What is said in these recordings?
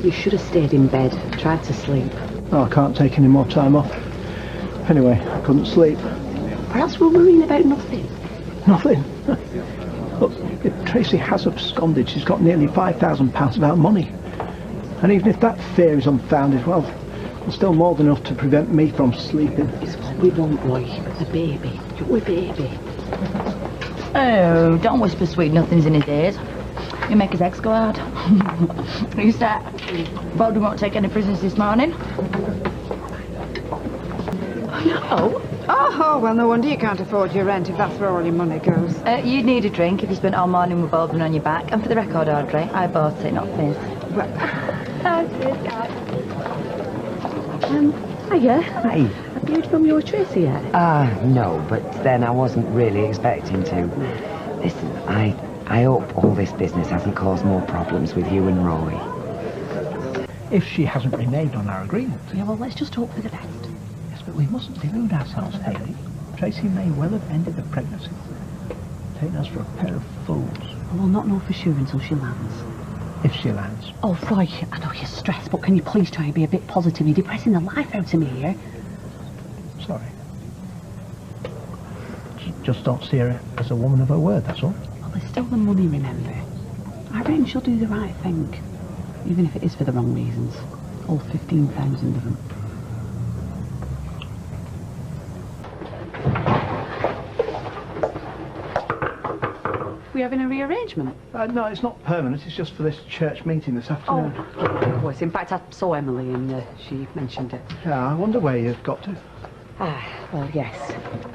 You should have stayed in bed, tried to sleep. Oh, I can't take any more time off. Anyway, I couldn't sleep. Perhaps we're worrying about nothing. Nothing? Look, if Tracey has absconded, she's got nearly £5,000 of our money. And even if that fear is unfounded, well, there's still more than enough to prevent me from sleeping. It's what we want, boy. A baby. Your baby. Oh, don't whisper sweet nothings in his ears. You make his ex go hard. Who's that? Bowden won't take any prisoners this morning. No. Oh, well, no wonder you can't afford your rent if that's where all your money goes. You'd need a drink if you spent all morning with Bowden on your back. And for the record, Audrey, I bought it, not Fizz. Hiya. Hi. Have you heard from your Tracey yet? No, but then I wasn't really expecting to. Listen, I hope all this business hasn't caused more problems with you and Roy. If she hasn't reneged on our agreement. Yeah, well, let's just hope for the best. Yes, but we mustn't delude ourselves, Hayley. Tracey may well have ended the pregnancy, taking us for a pair of fools. Well, we'll not know for sure until she lands. If she lands. Oh, Roy, I know you're stressed, but can you please try and be a bit positive? You're depressing the life out of me here. Sorry. Just don't see her as a woman of her word, that's all. Well, there's still the money, remember? I reckon she'll do the right thing, even if it is for the wrong reasons. All 15,000 of them. We having a rearrangement? No, it's not permanent. It's just for this church meeting this afternoon. Oh, of course. In fact, I saw Emily and she mentioned it. Yeah, I wonder where you've got to. Well, yes.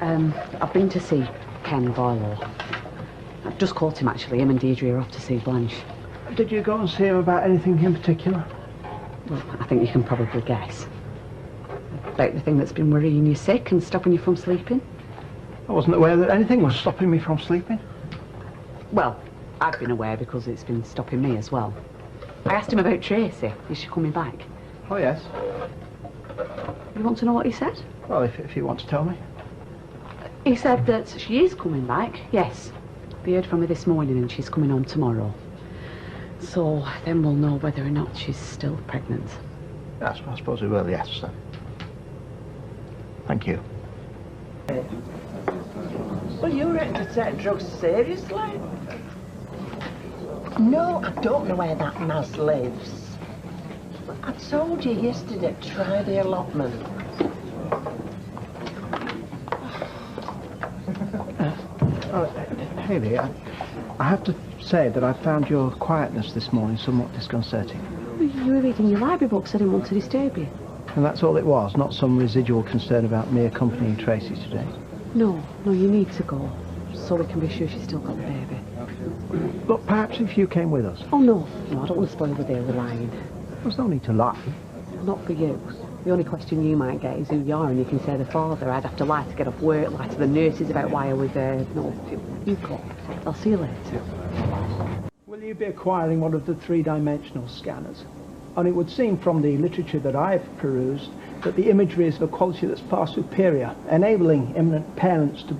I've been to see Ken Boyle. I've just caught him, actually. Him and Deirdre are off to see Blanche. Did you go and see him about anything in particular? Well, I think you can probably guess. About the thing that's been worrying you sick and stopping you from sleeping. I wasn't aware that anything was stopping me from sleeping. Well, I've been aware because it's been stopping me as well. I asked him about Tracey. Is she coming back? Oh, yes. You want to know what he said? Well, if you want to tell me. He said that she is coming back, yes. We heard from her this morning and she's coming home tomorrow. So then we'll know whether or not she's still pregnant. Yes, I suppose we will, yes. Thank you. Well, you reckon to take drugs seriously? No, I don't know where that Naz lives. I told you yesterday, try the allotment. Hayley, I have to say that I found your quietness this morning somewhat disconcerting. You were reading your library books. I didn't want to disturb you. And that's all it was, not some residual concern about me accompanying Tracey today. No, you need to go, so we can be sure she's still got the baby. But perhaps if you came with us. Oh, no, I don't want to spoil the day with lying. There's no need to lie. Not for you. The only question you might get is who you are, and you can say the father. I'd have to lie to get off work, lie to the nurses about why I was there. No, you go. I'll see you later. Will you be acquiring one of the three-dimensional scanners? And it would seem from the literature that I've perused that the imagery is of a quality that's far superior, enabling imminent parents to...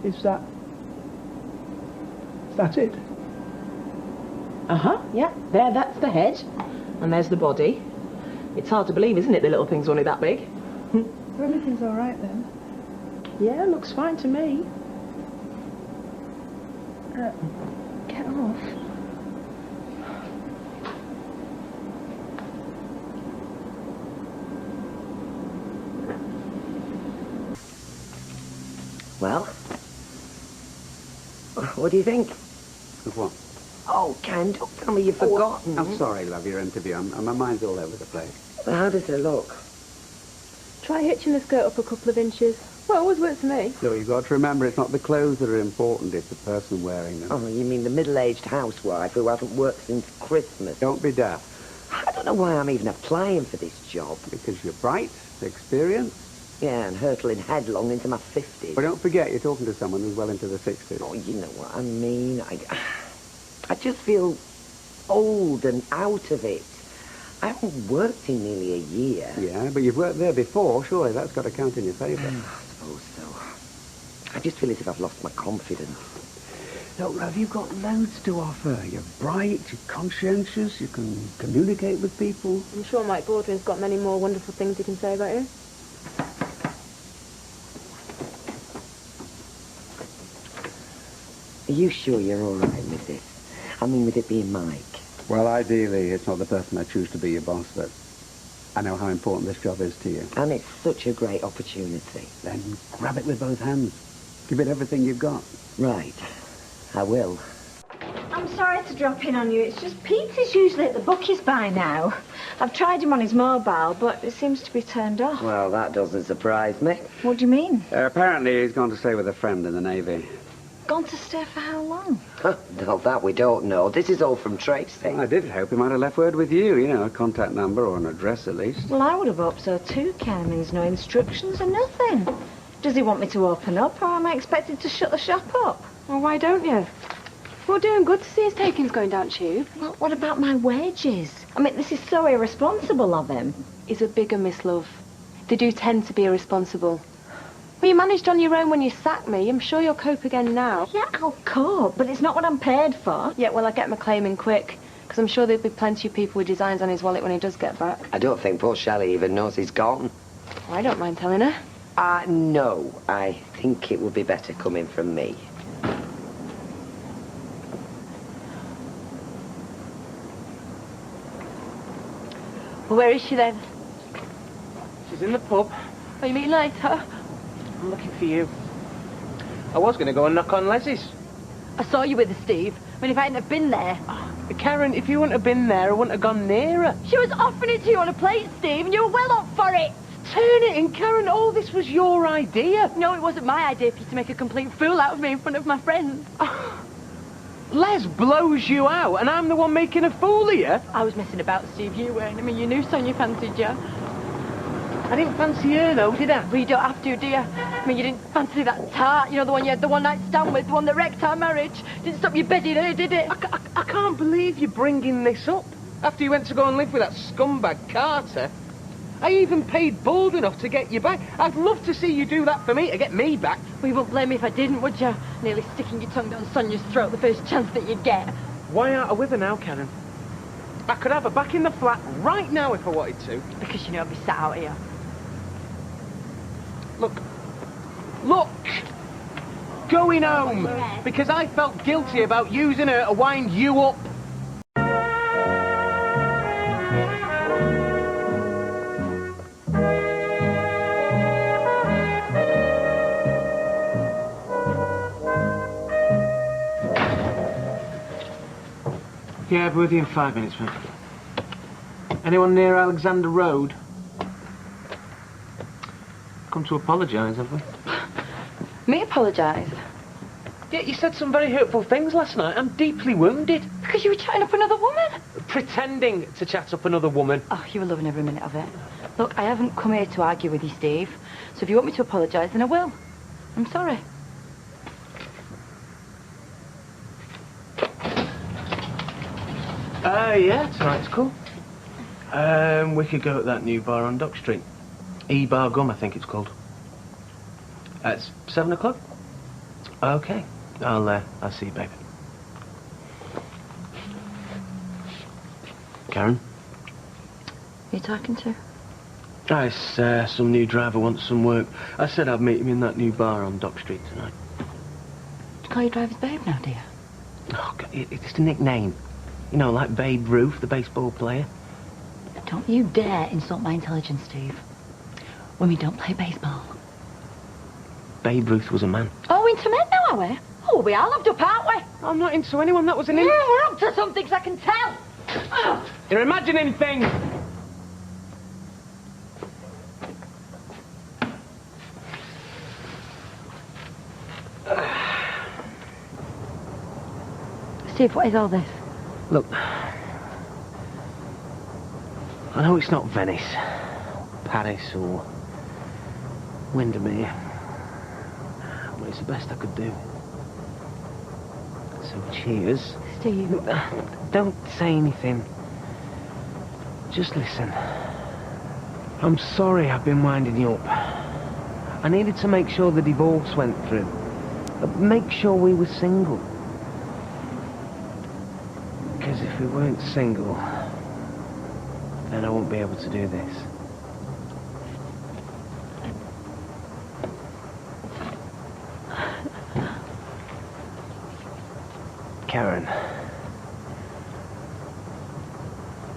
Is that it? Uh-huh, yeah. That's the head. And there's the body. It's hard to believe, isn't it, the little thing's only that big? Everything's all right then. Yeah, looks fine to me. Get off. Well? What do you think? Of what? Oh, Ken, don't tell me you've forgotten. I'm sorry, love, your interview. My mind's all over the place. Well, how does it look? Try hitching the skirt up a couple of inches. Well, it always works for me. Look, you've got to remember it's not the clothes that are important, it's the person wearing them. Oh, you mean the middle-aged housewife who hasn't worked since Christmas? Don't be daft. I don't know why I'm even applying for this job. Because you're bright, experienced. Yeah, and hurtling headlong into my 50s. But don't forget, you're talking to someone who's well into the 60s. Oh, you know what I mean. I just feel old and out of it. I haven't worked in nearly a year. Yeah, but you've worked there before, surely that's got to count in your favour. I suppose so. I just feel as if I've lost my confidence. Look, love, you've got loads to offer. You're bright, you're conscientious, you can communicate with people. I'm sure Mike Baldwin's got many more wonderful things he can say about you. Are you sure you're all right with this? I mean, with it being Mike. Well, ideally, it's not the person I choose to be your boss, but I know how important this job is to you. And it's such a great opportunity. Then grab it with both hands. Give it everything you've got. Right. I will. I'm sorry to drop in on you. It's just Peter's usually at the bookies by now. I've tried him on his mobile, but it seems to be turned off. Well, that doesn't surprise me. What do you mean? Apparently, he's gone to stay with a friend in the Navy. Gone to stay for how long? Well, that we don't know. This is all from Tracey. I did hope he might have left word with you, you know, a contact number or an address at least. Well, I would have hoped so too, Ken. There's no instructions or nothing. Does he want me to open up, or am I expected to shut the shop up? Well, why don't you? We're doing good to see his takings going down tube. Well, what about my wages? I mean, this is so irresponsible of him. He's a bigger love. They do tend to be irresponsible. Well, you managed on your own when you sacked me. I'm sure you'll cope again now. Yeah, I'll cope, but it's not what I'm paid for. Yeah, well, I get my claim in quick, because I'm sure there'll be plenty of people with designs on his wallet when he does get back. I don't think poor Shelley even knows he's gone. Well, I don't mind telling her. No. I think it would be better coming from me. Well, where is she then? She's in the pub. Are you meeting later? I'm looking for you. I was going to go and knock on Leslie's. I saw you with her, Steve. I mean, if I hadn't have been there. Karen, if you wouldn't have been there, I wouldn't have gone near her. She was offering it to you on a plate, Steve, and you were well up for it. Turn it in, Karen. All this was your idea. No, it wasn't my idea for you to make a complete fool out of me in front of my friends. Les blows you out, and I'm the one making a fool of you. I was messing about, Steve. You weren't. I mean, you knew Sonia fancied you. I didn't fancy her, though, did I? Well, you don't have to, do you? I mean, you didn't fancy that tart, you know, the one you had the one-night stand with, the one that wrecked our marriage. Didn't stop you bedding her, did it? I can't believe you're bringing this up. After you went to go and live with that scumbag Carter, I even paid bold enough to get you back. I'd love to see you do that for me, to get me back. Well, you wouldn't blame me if I didn't, would you? Nearly sticking your tongue down Sonia's throat the first chance that you'd get. Why aren't I with her now, Karen? I could have her back in the flat right now if I wanted to. Because you know I'd be sat out here. Look! Going home! Because I felt guilty about using her to wind you up. Yeah, I'll be with you in 5 minutes, mate. Anyone near Alexander Road? Come to apologise, have we? Me apologise? Yeah, you said some very hurtful things last night. I'm deeply wounded. Because you were chatting up another woman? Pretending to chat up another woman. Oh, you were loving every minute of it. Look, I haven't come here to argue with you, Steve. So if you want me to apologise, then I will. I'm sorry. Yeah, tonight's cool. We could go at that new bar on Dock Street. E-Bar Gum, I think it's called. It's 7 o'clock? Okay. I'll see you, baby. Karen? Who are you talking to? It's some new driver wants some work. I said I'd meet him in that new bar on Dock Street tonight. Do you call your driver's babe now, dear? Oh, God, it's a nickname. You know, like Babe Ruth, the baseball player. Don't you dare insult my intelligence, Steve. Women don't play baseball. Babe Ruth was a man. Oh, into men now, are we? Oh, we are loved up, aren't we? I'm not into anyone. That was an... We're up to something, 'cause I can tell. You're imagining things. Steve, what is all this? Look, I know it's not Venice, Paris or Windermere, but it's the best I could do. So cheers. Steve. Don't say anything. Just listen. I'm sorry I've been winding you up. I needed to make sure the divorce went through. Make sure we were single. If we weren't single, then I wouldn't be able to do this. Karen,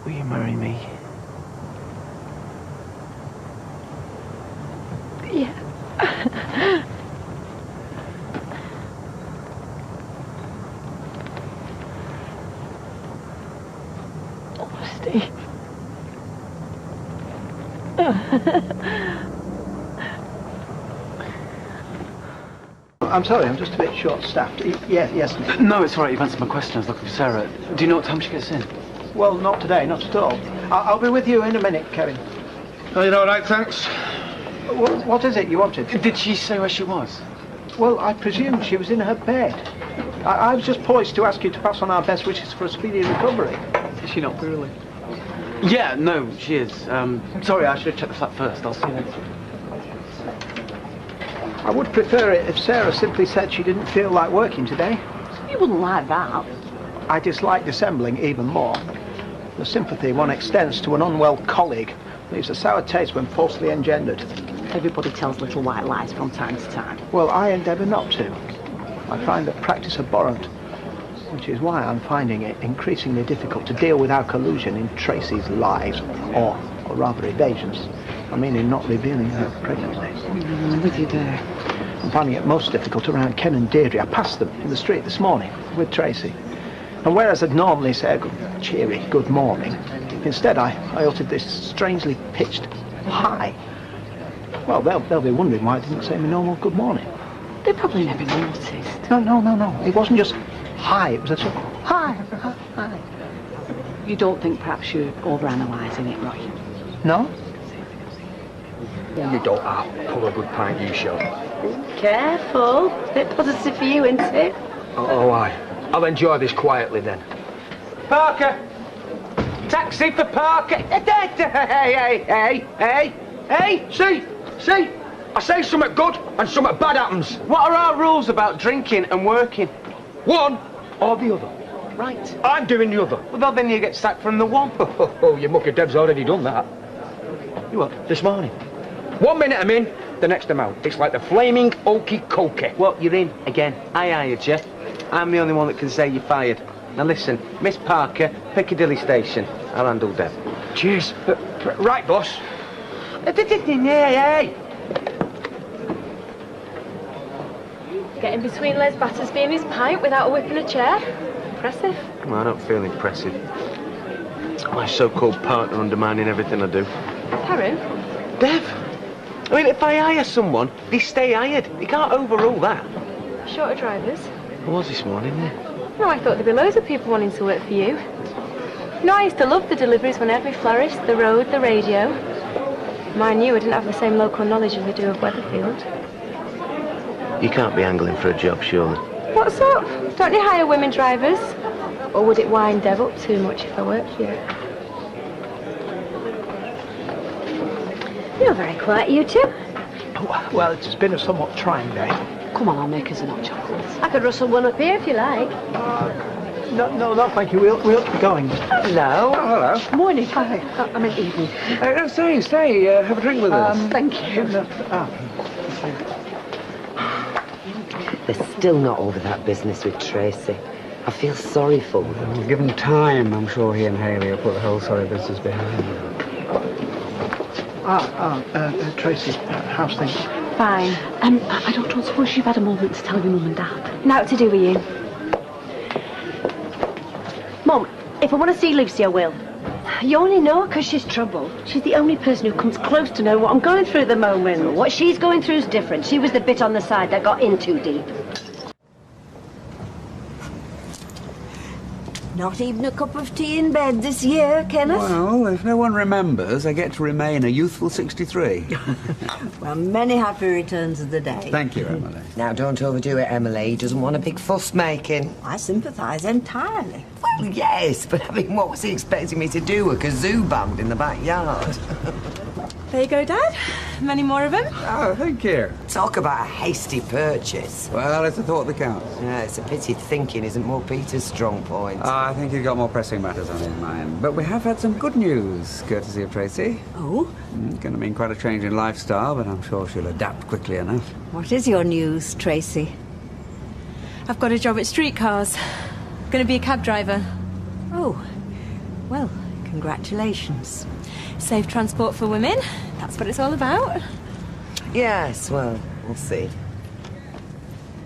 will you marry me? Yeah. Oh, Steve. I'm sorry, I'm just a bit short-staffed. Yes. No, it's all right. You've answered my question. I was looking for Sarah. Do you know what time she gets in? Well, not today, not at all. I'll be with you in a minute, Kevin. Oh, you're all right, thanks. What is it you wanted? Did she say where she was? Well, I presume she was in her bed. I was just poised to ask you to pass on our best wishes for a speedy recovery. Is she not really? Yeah, no, she is. Sorry, I should have checked the flat first. I'll see you later. I would prefer it if Sarah simply said she didn't feel like working today. You wouldn't like that. I dislike dissembling even more. The sympathy one extends to an unwell colleague leaves a sour taste when falsely engendered. Everybody tells little white lies from time to time. Well, I endeavour not to. I find the practice abhorrent, which is why I'm finding it increasingly difficult to deal with our collusion in Tracey's lies, or rather evasions. I mean in not revealing her pregnancy. I'm with you there. I'm finding it most difficult around Ken and Deirdre. I passed them in the street this morning with Tracey. And whereas I'd normally say a cheery good morning, instead I uttered this strangely pitched hi. Well, they'll be wondering why I didn't say my normal good morning. They probably never noticed. No. It wasn't just hi, it was a sort of hi. You don't think perhaps you're overanalyzing it, Roy? No? You don't pull a good pint, you show. Careful. Bit positive for you, isn't it? Oh, I'll enjoy this quietly then. Parker! Taxi for Parker! Hey! See? I say something good and something bad happens. What are our rules about drinking and working? One or the other. Right. I'm doing the other. Well, then you get sacked from the one. Oh, your mucky Deb's already done that. You what? This morning. 1 minute I'm in, the next I'm out. It's like the flaming okey cokey. Well, you're in again. I hired you. I'm the only one that can say you're fired. Now listen, Miss Parker, Piccadilly Station. I'll handle Deb. Cheers. Right, boss. Hey! Getting between Les Battersby and his pint without a whip and a chair. Impressive. Well, I don't feel impressive. My so-called partner undermining everything I do. Karen? Dev! I mean, if I hire someone, they stay hired. You can't overrule that. Short of drivers? I was this morning, yeah. No, I thought there'd be loads of people wanting to work for you. You know, I used to love the deliveries whenever we flourished, the road, the radio. Mind you, I didn't have the same local knowledge as I do of Weatherfield. You can't be angling for a job, surely. What's up? Don't you hire women drivers? Or would it wind Dev up too much if I worked for you? You're very quiet, you two. Oh, well, it's been a somewhat trying day. Come on, I'll make us a hot chocolate. I could rustle one up here if you like. No, thank you. We'll be going. Hello. Oh, hello. Morning. Hi. I mean evening. No, stay. Have a drink with us. Thank you. They're still not over that business with Tracey. I feel sorry for them. Well, give them time. I'm sure he and Hayley will put the whole sorry business behind them. Tracey, how's things? Fine. I don't suppose you've had a moment to tell your mum and dad. Now to do with you. Mum, if I want to see Lucy, I will. You only know her because she's trouble. She's the only person who comes close to know what I'm going through at the moment. What she's going through is different. She was the bit on the side that got in too deep. Not even a cup of tea in bed this year, Kenneth? Well, if no one remembers, I get to remain a youthful 63. Well, many happy returns of the day. Thank you, Emily. Now, don't overdo it, Emily. He doesn't want a big fuss making. I sympathise entirely. Well, yes, but I mean, what was he expecting me to do? A kazoo band in the backyard? There you go, Dad. Many more of them? Oh, thank you. Talk about a hasty purchase. Well, it's a thought that counts. Yeah, it's a pity thinking isn't more Peter's strong point. I think he's got more pressing matters on his mind. But we have had some good news, courtesy of Tracey. Oh? Going to mean quite a change in lifestyle, but I'm sure she'll adapt quickly enough. What is your news, Tracey? I've got a job at Streetcars. Going to be a cab driver. Oh, well, congratulations. Safe transport for women. That's what it's all about. Yes, well, we'll see.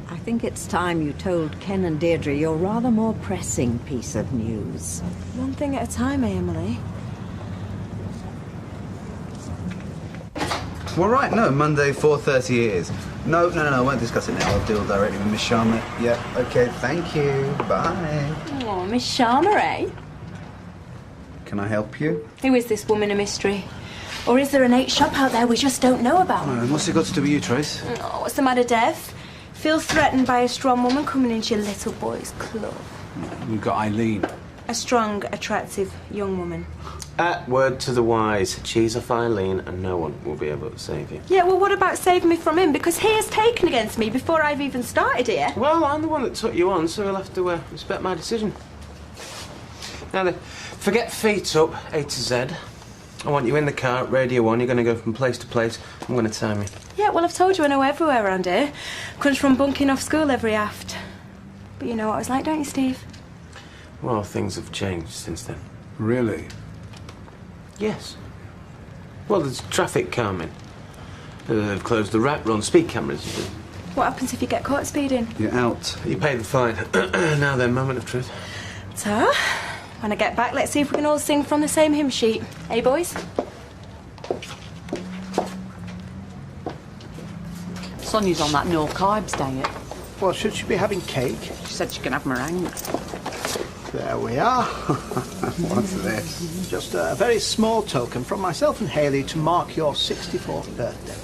I think it's time you told Ken and Deirdre your rather more pressing piece of news. One thing at a time, Emily. Well, right, no, Monday, 4:30 it is. No, I won't discuss it now. I'll deal directly with Miss Sharma. Yeah, okay, thank you. Bye. Oh, Miss Sharma, eh? Can I help you? Who is this woman a mystery? Or is there an 8 shop out there we just don't know about? What's it got to do with you, Trace? Oh, what's the matter, Dev? Feel threatened by a strong woman coming into your little boy's club? You've got Eileen. A strong, attractive young woman. Word to the wise. Cheese off Eileen and no one will be able to save you. Yeah, well, what about saving me from him? Because he has taken against me before I've even started here. Well, I'm the one that took you on, so you'll have to respect my decision. Now then, forget feet up, A to Z. I want you in the car, radio on. You're going to go from place to place. I'm going to time you. Yeah, well, I've told you I know everywhere around here. Comes from bunking off school every aft. But you know what I was like, don't you, Steve? Well, things have changed since then. Really? Yes. Well, there's traffic calming. They've closed the rat run, speed cameras. What happens if you get caught speeding? You're out. You pay the fine. Now then, moment of truth. So, when I get back, let's see if we can all sing from the same hymn sheet. Eh, boys? Sonia's on that no carbs diet. Well, should she be having cake? She said she can have meringue. There we are. What's this? Just a very small token from myself and Hayley to mark your 64th birthday.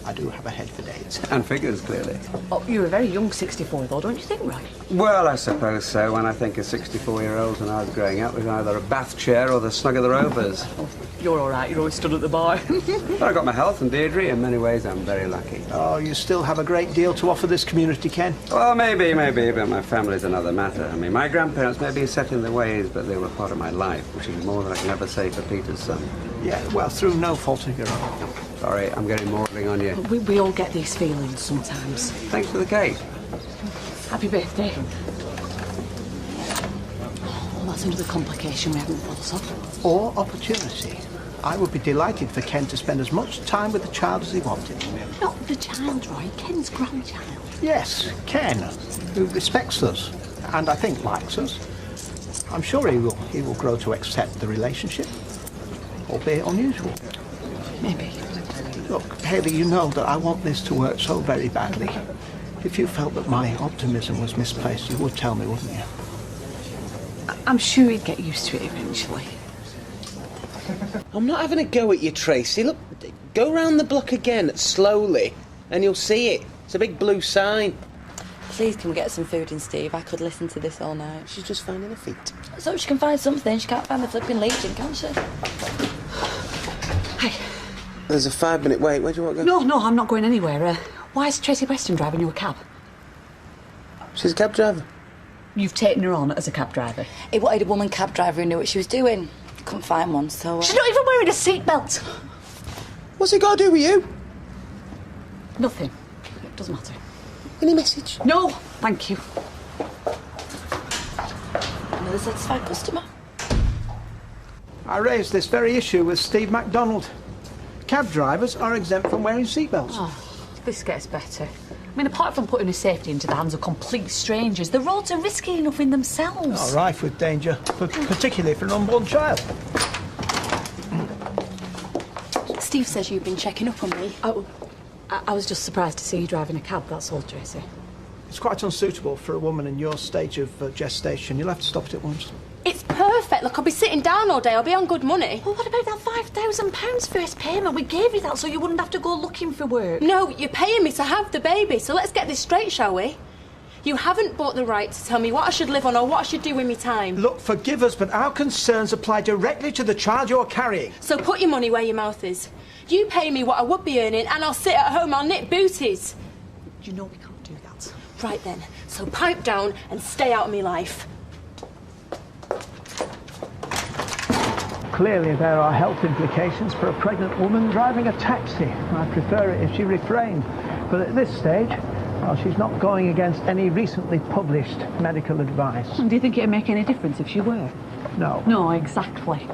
I do have a head for dates. And figures, clearly. Oh, you're a very young 64, though, don't you think, Roy? Well, I suppose so. When I think of 64-year-olds when I was growing up, it was either a bath chair or the snug of the Rovers. Oh, you're all right. You're always stood at the bar. But I got my health, and Deirdre, in many ways, I'm very lucky. Oh, you still have a great deal to offer this community, Ken? Well, maybe, but my family's another matter. I mean, my grandparents may be set in their ways, but they were part of my life, which is more than I can ever say for Peter's son. Yeah, well, through no fault of your own. Sorry, I'm getting maudling on you. We all get these feelings sometimes. Thanks for the cake. Happy birthday. Well, that's another complication we haven't thought of. Or opportunity. I would be delighted for Ken to spend as much time with the child as he wanted. Not the child, Roy. Ken's grandchild. Yes, Ken, who respects us and I think likes us. I'm sure he will grow to accept the relationship, albeit unusual. Maybe. Look, Hayley, you know that I want this to work so very badly. If you felt that my optimism was misplaced, you would tell me, wouldn't you? I'm sure he'd get used to it eventually. I'm not having a go at you, Tracey. Look, go round the block again, slowly, and you'll see it. It's a big blue sign. Please, can we get some food in, Steve? I could listen to this all night. She's just finding her feet. So she can find something. She can't find the flipping Legion, can she? Hey. There's a 5-minute wait. Where do you want to go? No, I'm not going anywhere. Why is Tracey Weston driving you a cab? She's a cab driver. You've taken her on as a cab driver? He wanted a woman cab driver who knew what she was doing. Couldn't find one, so... She's not even wearing a seatbelt! What's it got to do with you? Nothing. It doesn't matter. Any message? No, thank you. Another satisfied customer. I raised this very issue with Steve MacDonald. Cab drivers are exempt from wearing seatbelts. Oh, this gets better. I mean, apart from putting a safety into the hands of complete strangers, the roads are risky enough in themselves. Oh, rife with danger, particularly for an unborn child. Steve says you've been checking up on me. Oh, I was just surprised to see you driving a cab, that's all, Tracey. It's quite unsuitable for a woman in your stage of gestation. You'll have to stop it at once. It's perfect. Look, I'll be sitting down all day. I'll be on good money. Well, what about that £5,000 first payment? We gave you that so you wouldn't have to go looking for work. No, you're paying me to have the baby, so let's get this straight, shall we? You haven't bought the right to tell me what I should live on or what I should do with my time. Look, forgive us, but our concerns apply directly to the child you're carrying. So put your money where your mouth is. You pay me what I would be earning and I'll sit at home, I'll knit booties. You know we can't do that. Right then, so pipe down and stay out of my life. Clearly there are health implications for a pregnant woman driving a taxi. I'd prefer it if she refrained. But at this stage, well, she's not going against any recently published medical advice. Do you think it'd make any difference if she were? No. No, exactly.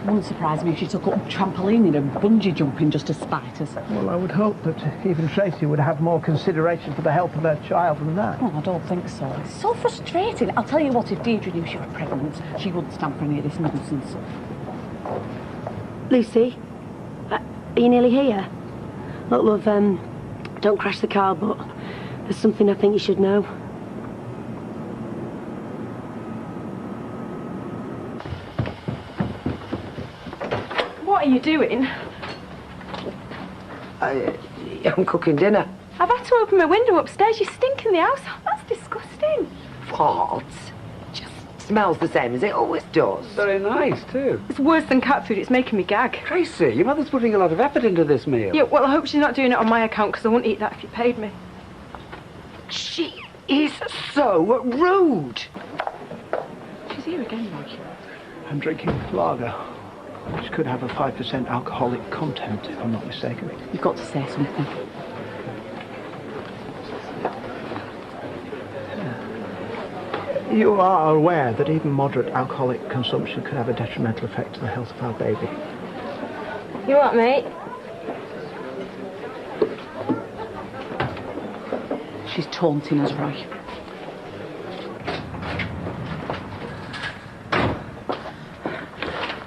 Wouldn't surprise me if she took up trampolining and bungee jumping just to spite us. Well, I would hope that even Tracey would have more consideration for the health of her child than that. Oh, I don't think so. It's so frustrating. I'll tell you what, if Deirdre knew she was pregnant, she wouldn't stand for any of this nonsense. Lucy, are you nearly here? Look, love, don't crash the car, but there's something I think you should know. What are you doing? I'm cooking dinner. I've had to open my window upstairs. You stink in the house. That's disgusting. What? Just smells the same as it always does. Very nice, too. It's worse than cat food. It's making me gag. Tracey, your mother's putting a lot of effort into this meal. Yeah, well, I hope she's not doing it on my account, because I wouldn't eat that if you paid me. She is so rude. She's here again, Roy. I'm drinking lager, which could have a 5% alcoholic content, if I'm not mistaken. You've got to say something. You are aware that even moderate alcoholic consumption could have a detrimental effect to the health of our baby. You what, mate? She's taunting us, Roy.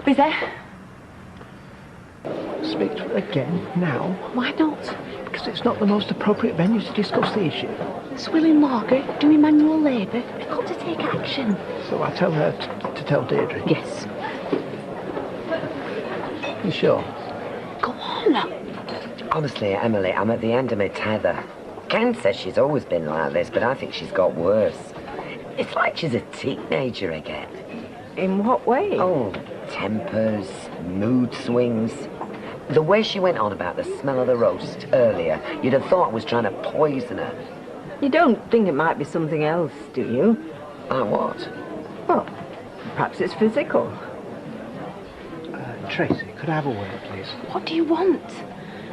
Busy? Speak to her again, now. Why not? Because it's not the most appropriate venue to discuss the issue. Swilling lager, doing manual labour. We've got to take action. So I tell her to tell Deirdre? Yes. You sure? Go on. Honestly, Emily, I'm at the end of my tether. Ken says she's always been like this, but I think she's got worse. It's like she's a teenager again. In what way? Oh, tempers, mood swings. The way she went on about the smell of the roast earlier, you'd have thought I was trying to poison her. You don't think it might be something else, do you? What? Well, perhaps it's physical. Tracey, could I have a word, please? What do you want?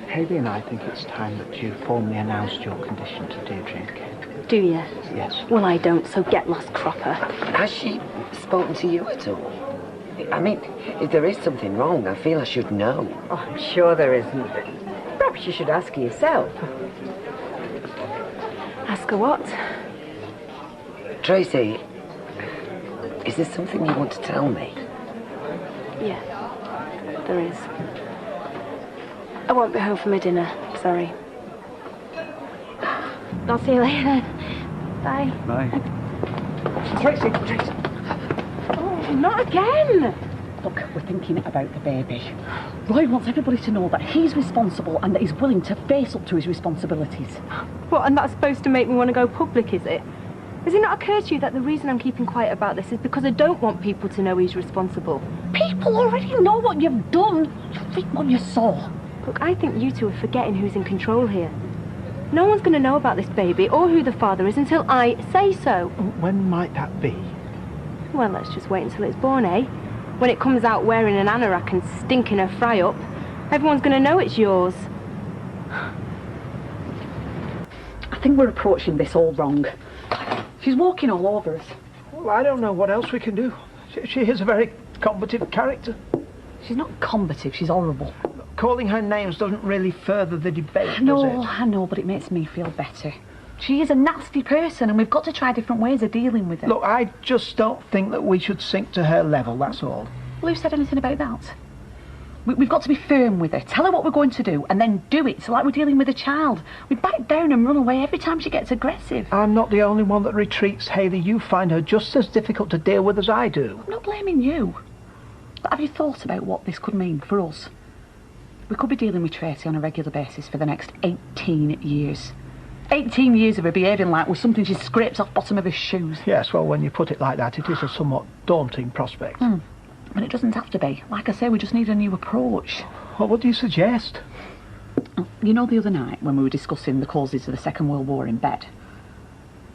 Hayley and I think it's time that you formally announced your condition to Deirdre and Ken. Do you? Yes. Well, I don't, so get lost, cropper. Has she spoken to you at all? I mean, if there is something wrong, I feel I should know. Oh, I'm sure there isn't. Perhaps you should ask her yourself. Ask her what? Tracey, is there something you want to tell me? Yeah, there is. I won't be home for my dinner, sorry. I'll see you later. Bye. Bye. Tracey! Oh, not again! Look, we're thinking about the baby. Roy wants everybody to know that he's responsible and that he's willing to face up to his responsibilities. What, and that's supposed to make me want to go public, is it? Has it not occurred to you that the reason I'm keeping quiet about this is because I don't want people to know he's responsible? People already know what you've done. You reap what you sow. Look, I think you two are forgetting who's in control here. No one's going to know about this baby or who the father is until I say so. When might that be? Well, let's just wait until it's born, eh? When it comes out wearing an anorak and stinking her fry up, everyone's going to know it's yours. I think we're approaching this all wrong. She's walking all over us. Well, I don't know what else we can do. She is a very combative character. She's not combative, she's horrible. Calling her names doesn't really further the debate, No, does it? I know, but it makes me feel better. She is a nasty person and we've got to try different ways of dealing with her. Look, I just don't think that we should sink to her level, that's all. Well, who said anything about that? We've got to be firm with her. Tell her what we're going to do and then do it, so like we're dealing with a child. We back down and run away every time she gets aggressive. I'm not the only one that retreats, Hayley. You find her just as difficult to deal with as I do. I'm not blaming you. But have you thought about what this could mean for us? We could be dealing with Tracey on a regular basis for the next 18 years. 18 years of her behaving like was something she scrapes off bottom of her shoes. Yes, well, when you put it like that, it is a somewhat daunting prospect. But it doesn't have to be. Like I say, we just need a new approach. Well, what do you suggest? You know the other night when we were discussing the causes of the Second World War in bed?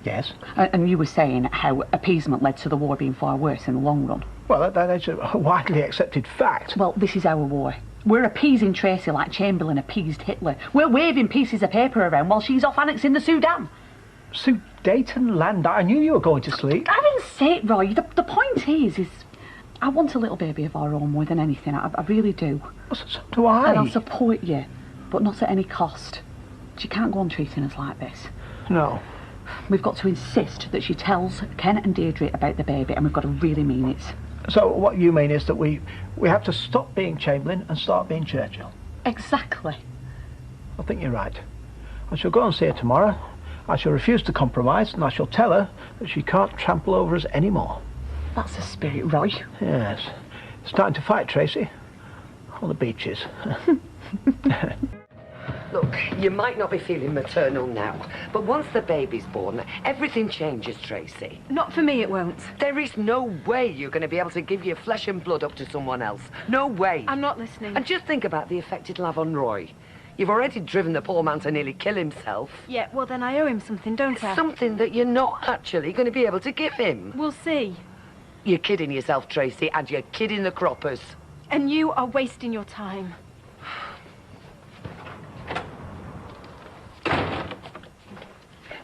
Yes. And you were saying how appeasement led to the war being far worse in the long run. Well, that is a widely accepted fact. Well, this is our war. We're appeasing Tracey like Chamberlain appeased Hitler. We're waving pieces of paper around while she's off annexing the Sudan. Sudetenland? I knew you were going to sleep. I didn't say it, Roy. The point is I want a little baby of our own more than anything. I really do. Well, so do I. And I'll support you, but not at any cost. She can't go on treating us like this. No. We've got to insist that she tells Ken and Deirdre about the baby, and we've got to really mean it. So what you mean is that we have to stop being Chamberlain and start being Churchill? Exactly. I think you're right. I shall go and see her tomorrow. I shall refuse to compromise, and I shall tell her that she can't trample over us anymore. That's the spirit, Roy. Yes. It's time to fight, Tracey. On the beaches. Look, you might not be feeling maternal now, but once the baby's born, everything changes, Tracey. Not for me, it won't. There is no way you're going to be able to give your flesh and blood up to someone else. No way. I'm not listening. And just think about the effect it'll have on Roy. You've already driven the poor man to nearly kill himself. Yeah, well, then I owe him something, don't I? Something that you're not actually going to be able to give him. We'll see. You're kidding yourself, Tracey, and you're kidding the croppers. And you are wasting your time.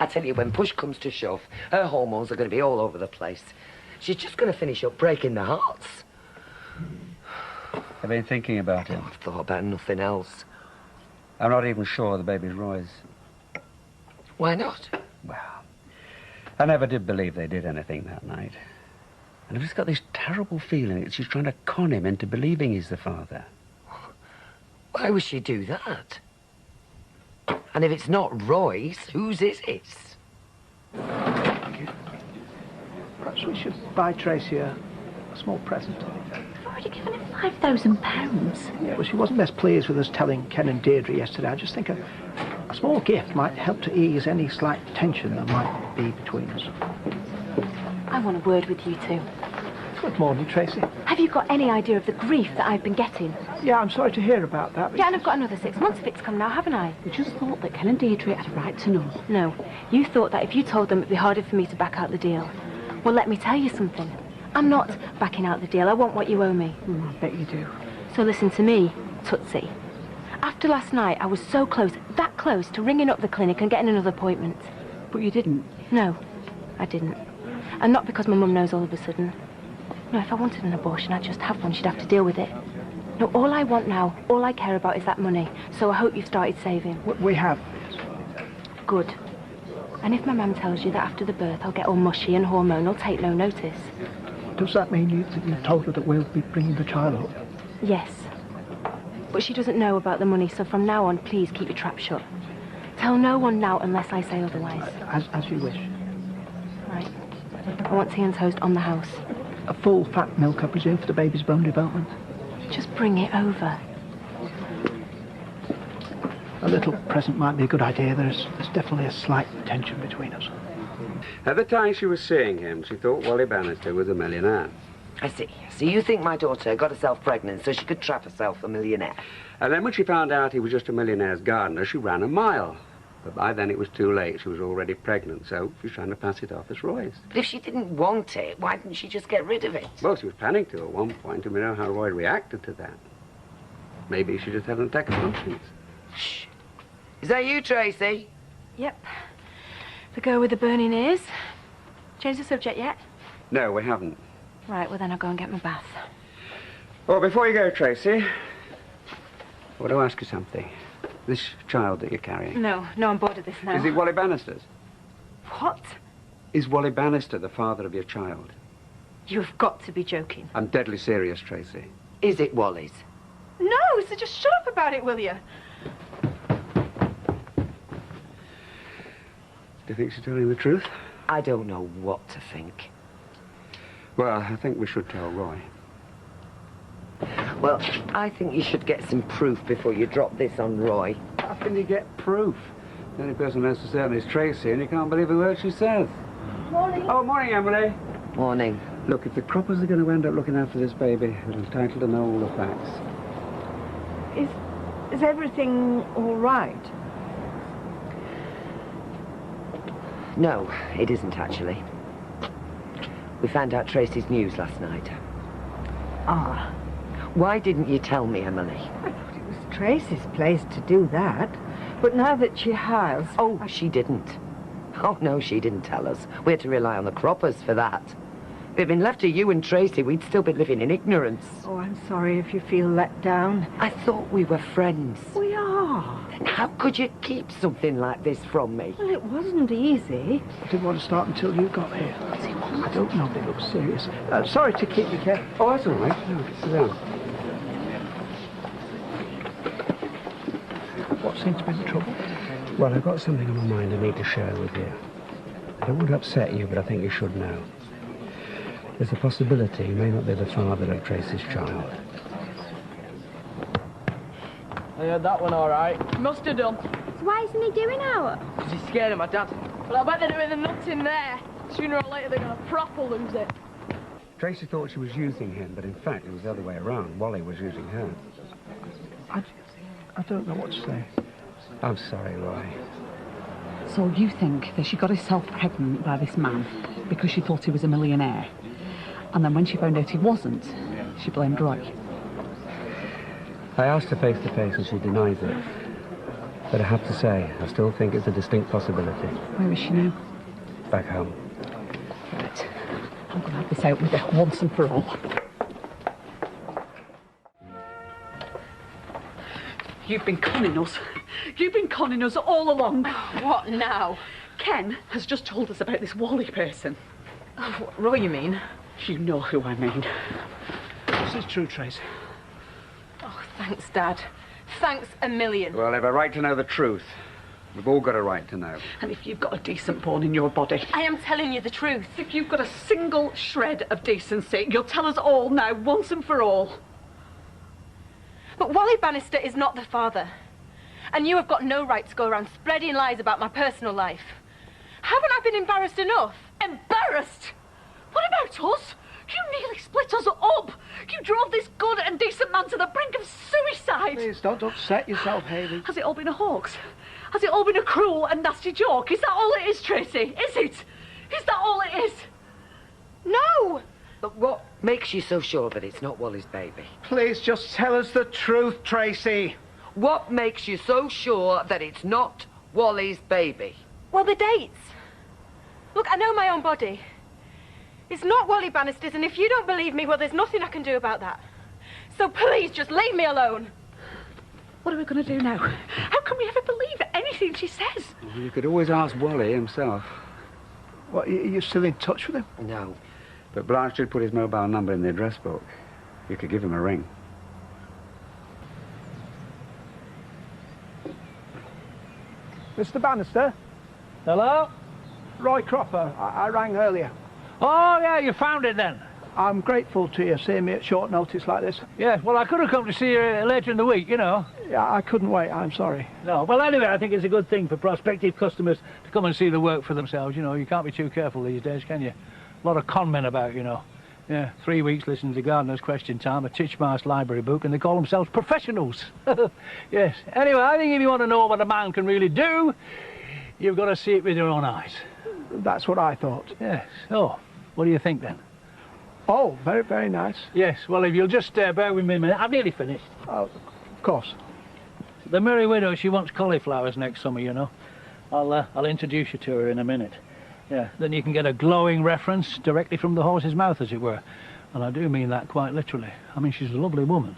I tell you, when push comes to shove, her hormones are going to be all over the place. She's just going to finish up breaking their hearts. I've been thinking about it. I've thought about nothing else. I'm not even sure the baby's Roy's. Why not? Well, I never did believe they did anything that night. And I've just got this terrible feeling that she's trying to con him into believing he's the father. Why would she do that? And if it's not Roy's, whose is it? Perhaps we should buy Tracey a small present. I've already given him £5,000. Yeah, well, she wasn't best pleased with us telling Ken and Deirdre yesterday. I just think a small gift might help to ease any slight tension that might be between us. I want a word with you two. Good morning, Tracey. Have you got any idea of the grief that I've been getting? Yeah, I'm sorry to hear about that. Yeah, and I've got another 6 months of it to come now, haven't I? We just thought that Ken and Deirdre had a right to know. No, you thought that if you told them it'd be harder for me to back out the deal. Well, let me tell you something. I'm not backing out the deal. I want what you owe me. I bet you do. So listen to me, Tootsie. After last night, I was so close, that close, to ringing up the clinic and getting another appointment. But you didn't? No, I didn't. And not because my mum knows all of a sudden. No, if I wanted an abortion, I'd just have one. She'd have to deal with it. No, all I want now, all I care about is that money. So I hope you've started saving. We have. Good. And if my mum tells you that after the birth I'll get all mushy and hormonal, take no notice. Does that mean you've told her that we'll be bringing the child up? Yes. But she doesn't know about the money, so from now on, please keep your trap shut. Tell no one now unless I say otherwise. As you wish. Right. I want tea and toast on the house. A full fat milk, I presume, for the baby's bone development? Just bring it over. A little present might be a good idea. There's definitely a slight tension between us. At the time she was seeing him, she thought Wally Bannister was a millionaire. I see. So you think my daughter got herself pregnant so she could trap herself a millionaire? And then when she found out he was just a millionaire's gardener, she ran a mile. But by then it was too late. She was already pregnant, so she's trying to pass it off as Roy's. But if she didn't want it, why didn't she just get rid of it? Well, she was planning to at one point, and we know how Roy reacted to that. Maybe she just had an attack of conscience. Shh. Is that you, Tracey? Yep. The girl with the burning ears. Changed the subject yet? No, we haven't. Right, well then I'll go and get my bath. Well, before you go, Tracey, I want to ask you something. This child that you're carrying... No, I'm bored of this now. Is it Wally Bannister's? What? Is Wally Bannister the father of your child? You've got to be joking. I'm deadly serious, Tracey. Is it Wally's? No, so just shut up about it, will you? Do you think she's telling the truth? I don't know what to think. Well, I think we should tell Roy. Well, I think you should get some proof before you drop this on Roy. How can you get proof? The only person who knows for certain is Tracey, and you can't believe a word she says. Morning. Oh, morning, Emily. Morning. Look, if the croppers are going to end up looking after this baby, they're entitled to know all the facts. Is everything all right? No, it isn't actually. We found out Tracey's news last night. Ah. Why didn't you tell me, Emily? I thought it was Tracey's place to do that. But now that she has... Oh, she didn't. Oh, no, she didn't tell us. We had to rely on the croppers for that. If it had been left to you and Tracey, we'd still be living in ignorance. Oh, I'm sorry if you feel let down. I thought we were friends. We are. Then how could you keep something like this from me? Well, it wasn't easy. I didn't want to start until you got here. I don't know, they look serious. Sorry to keep you, Ken. Oh, that's all right. No, sit down. What seems to be the trouble? Well, I've got something on my mind I need to share with you. I don't want to upset you, but I think you should know. There's a possibility you may not be the father of Tracey's child. I heard that one all right. Must have done. So why isn't he doing out? Because he's scared of my dad. Well, I bet they're doing the nuts in there. Sooner or later they're going to proper lose it. Tracy thought she was using him, but in fact it was the other way around. Wally was using her. I don't know what to say. I'm sorry, Roy. So you think that she got herself pregnant by this man because she thought he was a millionaire? And then when she found out he wasn't, she blamed Roy. I asked her face to face and she denies it. But I have to say, I still think it's a distinct possibility. Where is she now? Back home. Right. I'm going to have this out with her once and for all. You've been conning us. You've been conning us all along. What now? Ken has just told us about this Wally person. Oh, Roy, you mean? You know who I mean. This is true, Tracey. Oh, thanks, Dad. Thanks a million. Well, they've a right to know the truth. We've all got a right to know. And if you've got a decent bone in your body... I am telling you the truth. If you've got a single shred of decency, you'll tell us all now, once and for all. But Wally Bannister is not the father. And you have got no right to go around spreading lies about my personal life. Haven't I been embarrassed enough? Embarrassed? What about us? You nearly split us up. You drove this good and decent man to the brink of suicide. Please, don't upset yourself, Hayley. Has it all been a hoax? Has it all been a cruel and nasty joke? Is that all it is, Tracey? Is it? Is that all it is? No! But what makes you so sure that it's not Wally's baby? Please, just tell us the truth, Tracey. What makes you so sure that it's not Wally's baby? Well, the dates. Look, I know my own body. It's not Wally Bannister's, and if you don't believe me, well, there's nothing I can do about that. So please, just leave me alone. What are we going to do now? How can we ever believe anything she says? Well, you could always ask Wally himself. What, are you still in touch with him? No. But Blanche did put his mobile number in the address book. You could give him a ring. Mr. Bannister? Hello? Roy Cropper. I rang earlier. Oh, yeah, you found it then? I'm grateful to you seeing me at short notice like this. Yeah, well, I could have come to see you later in the week, you know. Yeah, I couldn't wait. I'm sorry. No, well, anyway, I think it's a good thing for prospective customers to come and see the work for themselves, you know. You can't be too careful these days, can you? A lot of con men about, you know. Yeah, 3 weeks listening to Gardener's Question Time, a Titchmarsh library book, and they call themselves professionals. Yes. Anyway, I think if you want to know what a man can really do, you've got to see it with your own eyes. That's what I thought. Yes. So, what do you think then? Oh, very, very nice. Yes, well, if you'll just bear with me a minute. I've nearly finished. Oh, of course. The Merry Widow, she wants cauliflowers next summer, you know. I'll introduce you to her in a minute. Yeah, then you can get a glowing reference directly from the horse's mouth, as it were. And I do mean that quite literally. I mean, she's a lovely woman,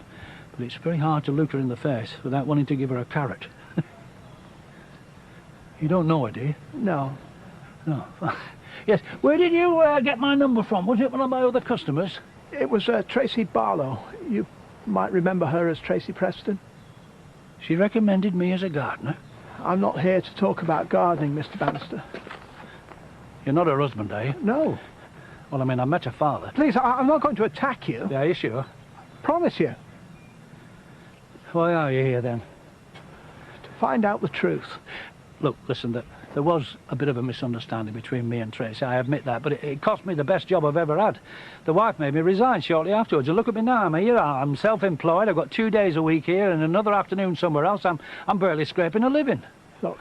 but it's very hard to look her in the face without wanting to give her a carrot. You don't know her, do you? No. No. Yes, where did you get my number from? Was it one of my other customers? It was Tracey Barlow. You might remember her as Tracey Preston. She recommended me as a gardener. I'm not here to talk about gardening, Mr. Bannister. You're not her husband, are you? No. Well, I mean, I met her father. Please, I'm not going to attack you. Yeah, are you sure? Promise you. Why are you here, then? To find out the truth. Look, listen, there was a bit of a misunderstanding between me and Tracey, I admit that, but it cost me the best job I've ever had. The wife made me resign shortly afterwards, and look at me now, I'm self-employed, I've got 2 days a week here and another afternoon somewhere else. I'm barely scraping a living. Look,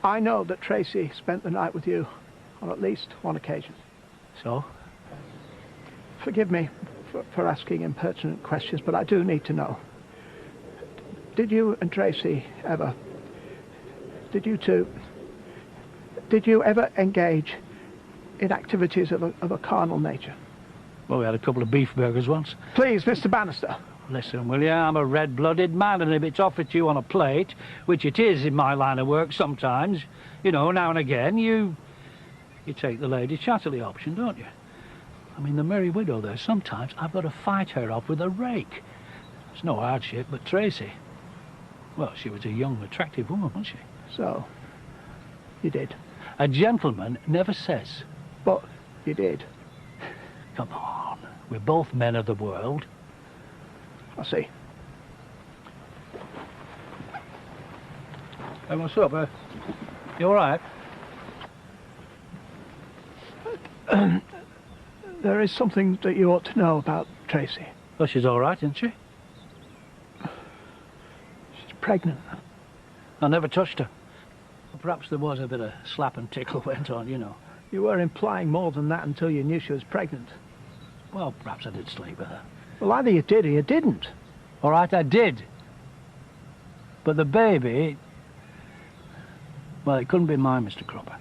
I know that Tracey spent the night with you on at least one occasion. So? Forgive me for asking impertinent questions, but I do need to know. Did you and Tracey ever... Did you ever engage in activities of a carnal nature? Well, we had a couple of beef burgers once. Please, Mr. Bannister. Listen, will you? I'm a red-blooded man, and if it's offered to you on a plate, which it is in my line of work sometimes, you know, now and again, you take the Lady Chatterley option, don't you? I mean, the Merry Widow there, sometimes I've got to fight her off with a rake. It's no hardship, but Tracey, well, she was a young, attractive woman, wasn't she? So, you did. A gentleman never says. But you did. Come on, we're both men of the world. I see. Hey, what's up, You all right? There is something that you ought to know about Tracey. Well, she's all right, isn't she? She's pregnant. I never touched her. Perhaps there was a bit of slap and tickle went on, you know. You were implying more than that until you knew she was pregnant. Well, perhaps I did sleep with her. Well, either you did or you didn't. All right, I did. But the baby... Well, it couldn't be mine, Mr. Cropper.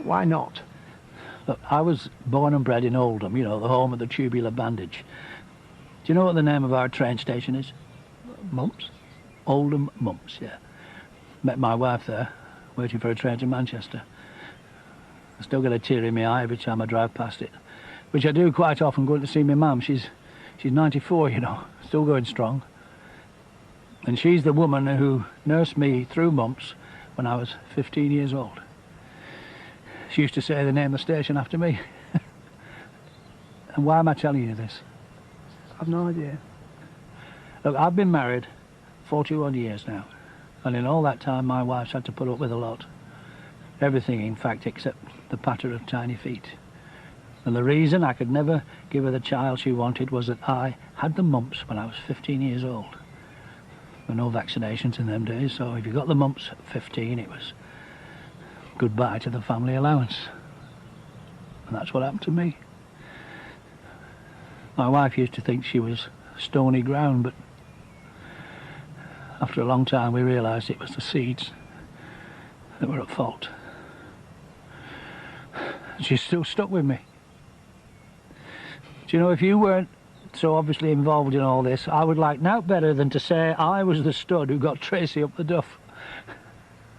Why not? Look, I was born and bred in Oldham, you know, the home of the tubular bandage. Do you know what the name of our train station is? Mumps? Oldham Mumps, yeah. Met my wife there, waiting for a train to Manchester. I still get a tear in my eye every time I drive past it, which I do quite often going to see my mum. She's 94, you know, still going strong. And she's the woman who nursed me through mumps when I was 15 years old. She used to say the name of the station after me. And why am I telling you this? I've no idea. Look, I've been married 41 years now. And in all that time, my wife's had to put up with a lot. Everything, in fact, except the patter of tiny feet. And the reason I could never give her the child she wanted was that I had the mumps when I was 15 years old. There were no vaccinations in them days, so if you got the mumps at 15, it was goodbye to the family allowance. And that's what happened to me. My wife used to think she was stony ground, but after a long time we realised it was the seeds that were at fault. And she's still stuck with me. Do you know, if you weren't so obviously involved in all this, I would like nought better than to say I was the stud who got Tracey up the duff.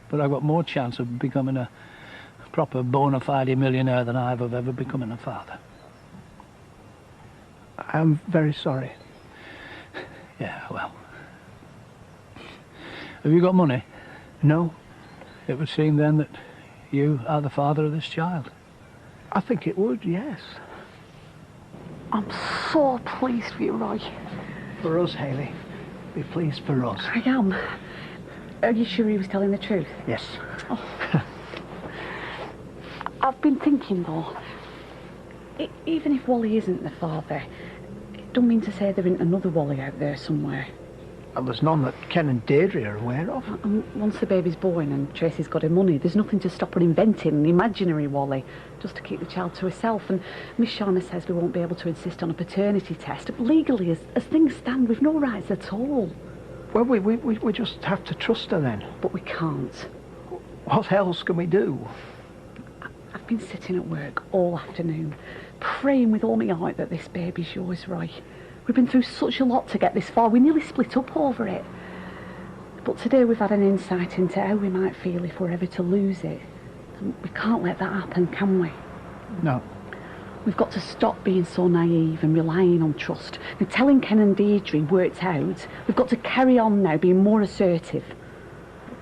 But I've got more chance of becoming a proper bona fide millionaire than I have of ever becoming a father. I'm very sorry. Yeah, well. Have you got money? No. It would seem then that you are the father of this child. I think it would, yes. I'm so pleased for you, Roy. For us, Hayley. Be pleased for us. I am. Are you sure he was telling the truth? Yes. Oh. I've been thinking, though, even if Wally isn't the father, it don't mean to say there isn't another Wally out there somewhere. Well, there's none that Ken and Deirdre are aware of. And once the baby's born and Tracey's got her money, there's nothing to stop her inventing an imaginary Wally just to keep the child to herself. And Miss Shauna says we won't be able to insist on a paternity test. Legally, as things stand, we've no rights at all. Well, we just have to trust her then. But we can't. What else can we do? I've been sitting at work all afternoon, praying with all my heart that this baby's yours, Roy. We've been through such a lot to get this far. We nearly split up over it. But today we've had an insight into how we might feel if we're ever to lose it. And we can't let that happen, can we? No. We've got to stop being so naive and relying on trust. And telling Ken and Deirdre worked out, we've got to carry on now, being more assertive.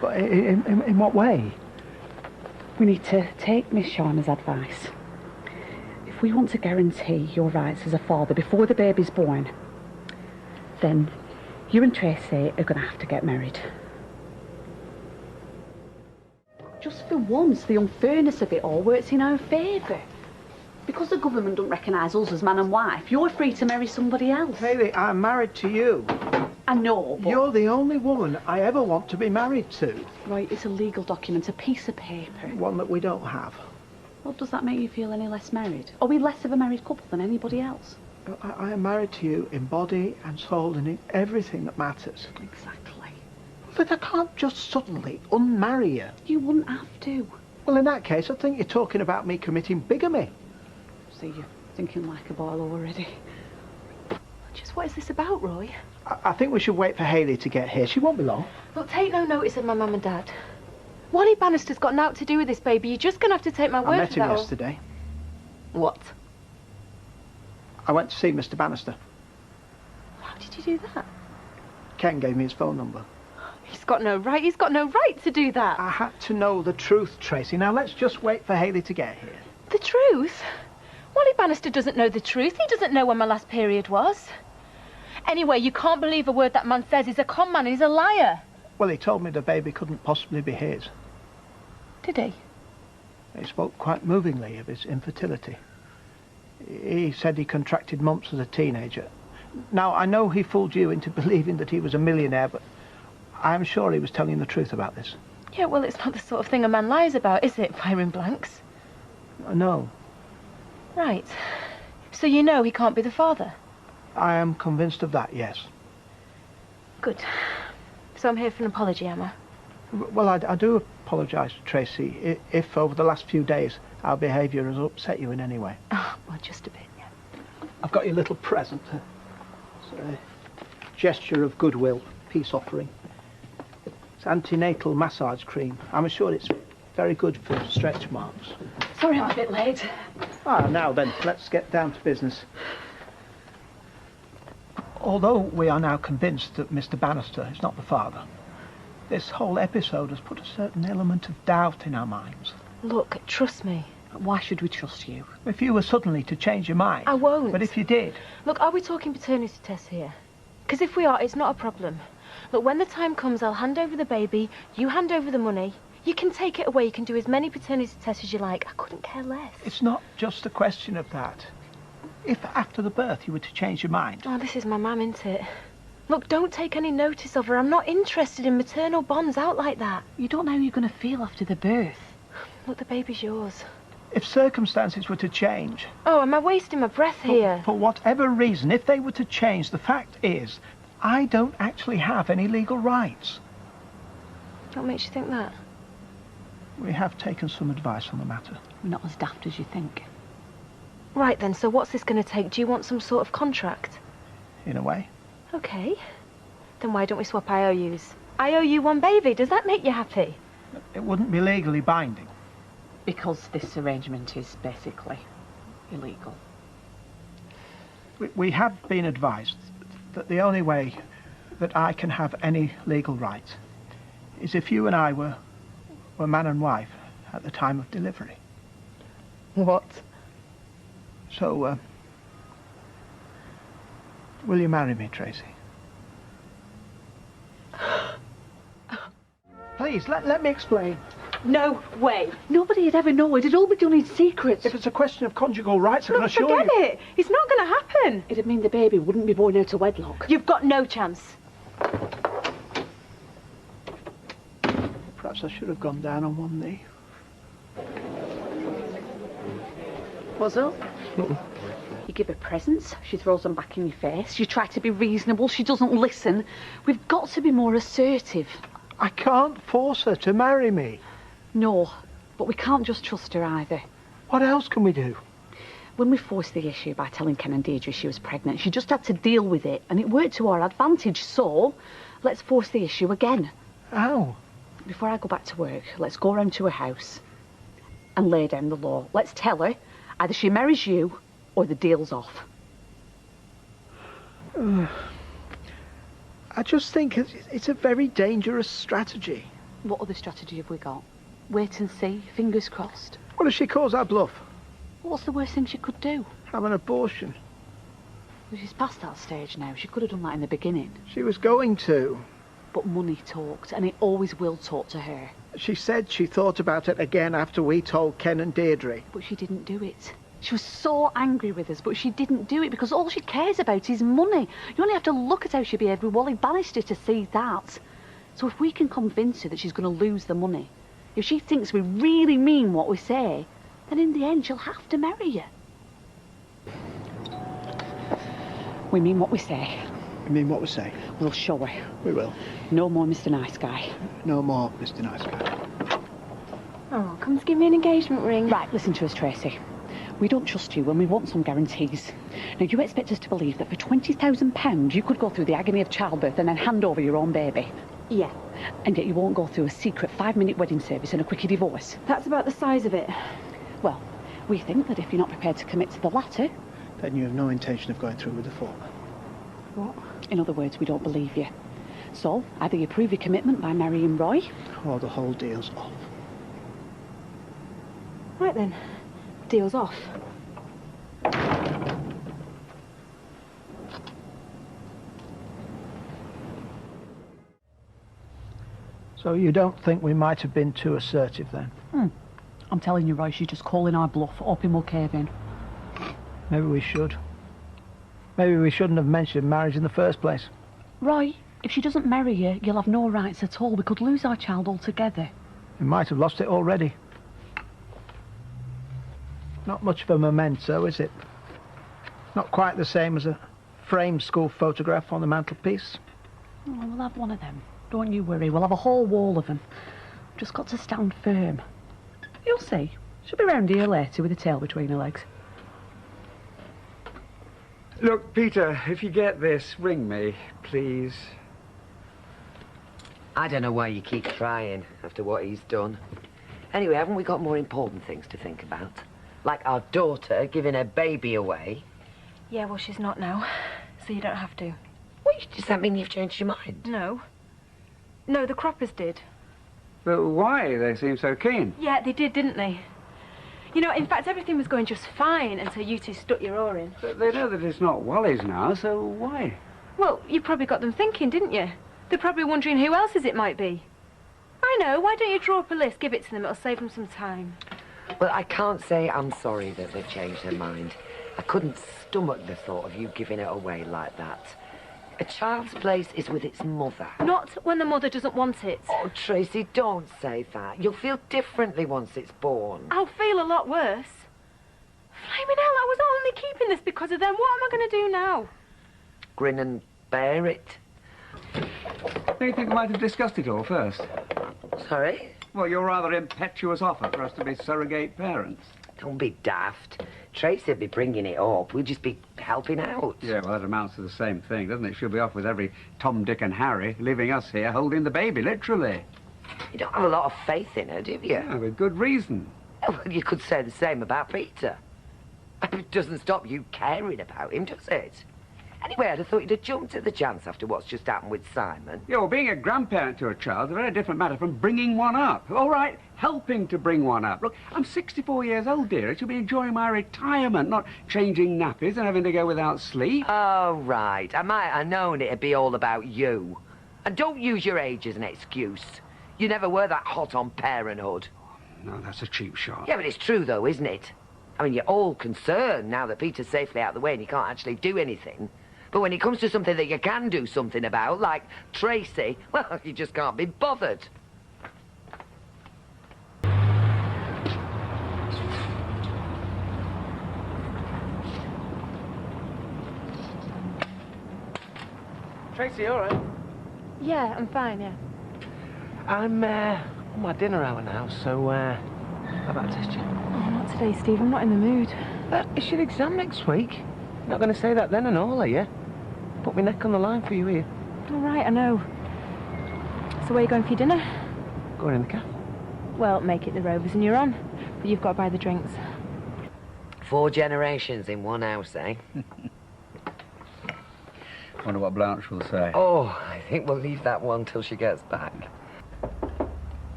But in what way? We need to take Miss Shauna's advice. If we want to guarantee your rights as a father before the baby's born, then you and Tracey are going to have to get married. For once, the unfairness of it all works in our favour. Because the government don't recognise us as man and wife, you're free to marry somebody else. Hayley, I'm married to you. I know, but... You're the only woman I ever want to be married to. Right, it's a legal document, a piece of paper. One that we don't have. Well, does that make you feel any less married? Are we less of a married couple than anybody else? I am married to you in body and soul and in everything that matters. Exactly. But I can't just suddenly unmarry you. You wouldn't have to. Well, in that case, I think you're talking about me committing bigamy. See, you're thinking like a boil already. Just what is this about, Roy? I think we should wait for Hayley to get here. She won't be long. Look, take no notice of my mum and dad. Wally Bannister's got naught to do with this, baby. You're just going to have to take my word for that. I met him yesterday. What? I went to see Mr. Bannister. How did you do that? Ken gave me his phone number. He's got no right to do that. I had to know the truth, Tracy. Now let's just wait for Hayley to get here. The truth? Wally Bannister doesn't know the truth. He doesn't know when my last period was. Anyway, you can't believe a word that man says. He's a con man. He's a liar. Well, he told me the baby couldn't possibly be his. Did he? He spoke quite movingly of his infertility. He said he contracted mumps as a teenager. Now, I know he fooled you into believing that he was a millionaire, but I'm sure he was telling the truth about this. Yeah, well, it's not the sort of thing a man lies about, is it, firing blanks? No. Right. So you know he can't be the father? I am convinced of that, yes. Good. So I'm here for an apology, am I? Well, I do apologise to Tracy if over the last few days our behaviour has upset you in any way. Oh, well, just a bit, yeah. I've got your little present. It's a gesture of goodwill, peace offering. It's antenatal massage cream. I'm sure it's very good for stretch marks. Sorry I'm a bit late. Now then, let's get down to business. Although we are now convinced that Mr. Bannister is not the father, this whole episode has put a certain element of doubt in our minds. Look, trust me. Why should we trust you? If you were suddenly to change your mind... I won't. But if you did... Look, are we talking paternity tests here? Because if we are, it's not a problem. Look, when the time comes, I'll hand over the baby, you hand over the money. You can take it away, you can do as many paternity tests as you like. I couldn't care less. It's not just a question of that. If after the birth you were to change your mind... Oh, this is my mum, isn't it? Look, don't take any notice of her. I'm not interested in maternal bonds out like that. You don't know how you're going to feel after the birth. Look, the baby's yours. If circumstances were to change... Oh, am I wasting my breath here? For whatever reason, if they were to change, the fact is, I don't actually have any legal rights. What makes you think that? We have taken some advice on the matter. We're not as daft as you think. Right then, so what's this going to take? Do you want some sort of contract? In a way. Okay. Then why don't we swap IOUs? I owe you one baby. Does that make you happy? It wouldn't be legally binding. Because this arrangement is basically illegal. We have been advised that the only way that I can have any legal rights is if you and I were man and wife at the time of delivery. What? So, will you marry me, Tracy? Please, let me explain. No way. Nobody'd ever know. It'd all be done in secret. If it's a question of conjugal rights, I can assure you... Forget it. It's not going to happen. It'd mean the baby wouldn't be born out of wedlock. You've got no chance. Perhaps I should have gone down on one knee. What's up? You give her presents, she throws them back in your face. You try to be reasonable, she doesn't listen. We've got to be more assertive. I can't force her to marry me. No, but we can't just trust her either. What else can we do? When we forced the issue by telling Ken and Deirdre she was pregnant, she just had to deal with it, and it worked to our advantage, so let's force the issue again. How? Before I go back to work, let's go round to her house and lay down the law. Let's tell her either she marries you or the deal's off. I just think it's a very dangerous strategy. What other strategy have we got? Wait and see, fingers crossed. What if she calls our bluff? What's the worst thing she could do? Have an abortion. Well, she's past that stage now. She could have done that in the beginning. She was going to. But money talked, and it always will talk to her. She said she thought about it again after we told Ken and Deirdre. But she didn't do it. She was so angry with us, but she didn't do it because all she cares about is money. You only have to look at how she behaved with Wally Bannister to see that. So if we can convince her that she's going to lose the money, if she thinks we really mean what we say, then in the end she'll have to marry you. We mean what we say. You mean what we say? We'll show her. We will. No more Mr. Nice Guy. No more Mr. Nice Guy. Oh, come to give me an engagement ring. Right, listen to us, Tracey. We don't trust you and we want some guarantees. Now, you expect us to believe that for £20,000 you could go through the agony of childbirth and then hand over your own baby? Yeah. And yet you won't go through a secret 5-minute wedding service and a quickie divorce? That's about the size of it. Well, we think that if you're not prepared to commit to the latter... Then you have no intention of going through with the former. What? In other words, we don't believe you. So, either you prove your commitment by marrying Roy... Or the whole deal's off. Right then. Deal's off. So you don't think we might have been too assertive then? I'm telling you, Roy, she's just calling our bluff, hoping we'll cave in. Maybe we should. Maybe we shouldn't have mentioned marriage in the first place. Roy, if she doesn't marry you, you'll have no rights at all. We could lose our child altogether. We might have lost it already. Not much of a memento, is it? Not quite the same as a framed school photograph on the mantelpiece. Oh, we'll have one of them. Don't you worry, we'll have a whole wall of them. Just got to stand firm. You'll see. She'll be round here later with a tail between her legs. Look, Peter, if you get this, ring me, please. I don't know why you keep trying after what he's done. Anyway, haven't we got more important things to think about? Like our daughter giving her baby away. Yeah, well, she's not now, so you don't have to. What, does that mean you've changed your mind? No. No, the Croppers did. But why? They seem so keen. Yeah, they did, didn't they? You know, in fact, everything was going just fine until you two stuck your oar in. But they know that it's not Wally's now, so why? Well, you probably got them thinking, didn't you? They're probably wondering who else's it might be. I know, why don't you draw up a list, give it to them, it'll save them some time. Well, I can't say I'm sorry that they've changed their mind. I couldn't stomach the thought of you giving it away like that. A child's place is with its mother. Not when the mother doesn't want it. Oh, Tracey, don't say that. You'll feel differently once it's born. I'll feel a lot worse. Flaming hell, I was only keeping this because of them. What am I going to do now? Grin and bear it. Don't you think we might have discussed it all first? Sorry? Well, your rather impetuous offer for us to be surrogate parents. Don't be daft. Tracey'd be bringing it up. We'd just be helping out. Yeah, well, that amounts to the same thing, doesn't it? She'll be off with every Tom, Dick and Harry, leaving us here holding the baby, literally. You don't have a lot of faith in her, do you? Yeah, with good reason. Well, you could say the same about Peter. It doesn't stop you caring about him, does it? Anyway, I'd have thought you'd have jumped at the chance after what's just happened with Simon. Yeah, well, being a grandparent to a child is a very different matter from bringing one up. All right, helping to bring one up. Look, I'm 64 years old, dear. I should be enjoying my retirement, not changing nappies and having to go without sleep. Oh, right. I might have known it'd be all about you. And don't use your age as an excuse. You never were that hot on parenthood. No, that's a cheap shot. Yeah, but it's true, though, isn't it? I mean, you're all concerned now that Peter's safely out of the way and you can't actually do anything. But when it comes to something that you can do something about, like Tracey, well, you just can't be bothered. Tracey, all right? Yeah, I'm fine, yeah. I'm on my dinner hour now, so how about I test you? Oh, not today, Steve. I'm not in the mood. It's your exam next week. You're not going to say that then and all, are you? Put my neck on the line for you here. All right, I know. So where are you going for your dinner? Going in the cafe. Well, make it the Rovers and you're on. But you've got to buy the drinks. 4 generations in one house, eh? Wonder what Blanche will say. Oh, I think we'll leave that one till she gets back.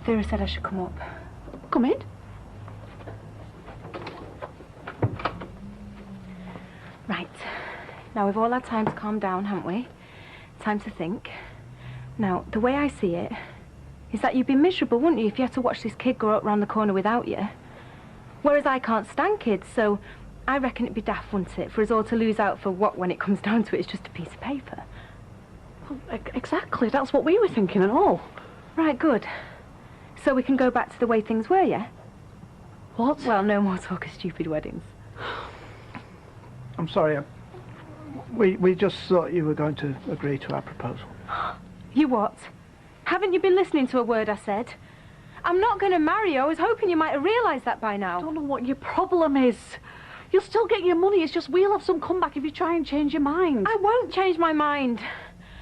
Vera said I should come up. Come in. Now, we've all had time to calm down, haven't we? Time to think. Now, the way I see it is that you'd be miserable, wouldn't you, if you had to watch this kid grow up round the corner without you? Whereas I can't stand kids, so I reckon it'd be daft, wouldn't it, for us all to lose out for what, when it comes down to it, is just a piece of paper. Well, exactly, that's what we were thinking and all. Right, good. So we can go back to the way things were, yeah? What? Well, no more talk of stupid weddings. I'm sorry, we just thought you were going to agree to our proposal. You what? Haven't you been listening to a word I said? I'm not going to marry you. I was hoping you might have realised that by now. I don't know what your problem is. You'll still get your money, it's just we'll have some comeback if you try and change your mind. I won't change my mind.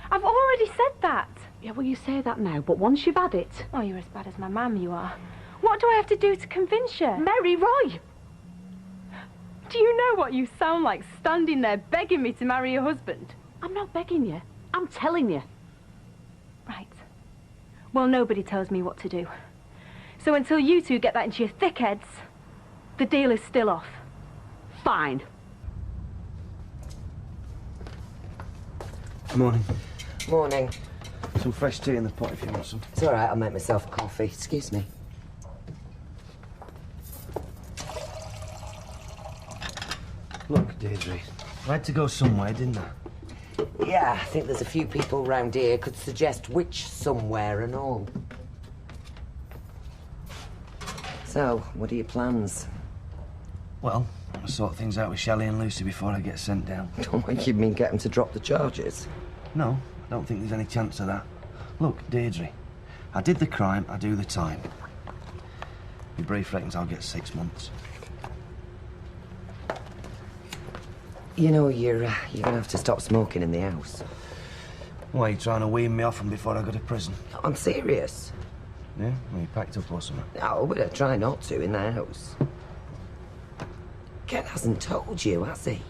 I've already said that. Yeah, well, you say that now, but once you've had it... Oh, you're as bad as my mum, you are. What do I have to do to convince you? Mary Roy! Do you know what you sound like, standing there begging me to marry your husband? I'm not begging you. I'm telling you. Right. Well, nobody tells me what to do. So until you two get that into your thick heads, the deal is still off. Fine. Morning. Morning. Some fresh tea in the pot if you want some. It's all right, I'll make myself a coffee. Excuse me. Look, Deirdre, I had to go somewhere, didn't I? Yeah, I think there's a few people round here could suggest which somewhere and all. So, what are your plans? Well, I'll sort things out with Shelley and Lucy before I get sent down. Don't think you mean get them to drop the charges? No, I don't think there's any chance of that. Look, Deirdre, I did the crime, I do the time. My brief reckons I'll get 6 months. You know, you're gonna have to stop smoking in the house. Why, are you trying to wean me off them before I go to prison? I'm serious. Yeah? Well, you packed up or something? No, but I try not to in the house. Ken hasn't told you, has he?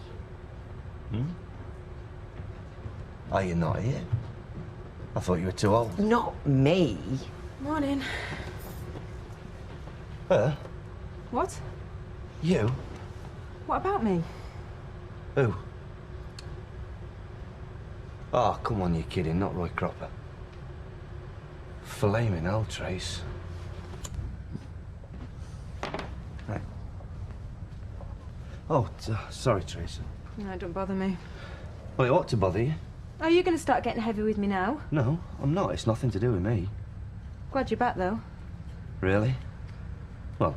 Are you not here? I thought you were too old. Not me. Morning. Her? What? You? What about me? Who? Oh, come on, you're kidding, not Roy Cropper. Flaming hell, Trace. Right. Oh, sorry, Tracy. No, don't bother me. Well, it ought to bother you. Are you going to start getting heavy with me now? No, I'm not. It's nothing to do with me. Glad you're back, though. Really? Well,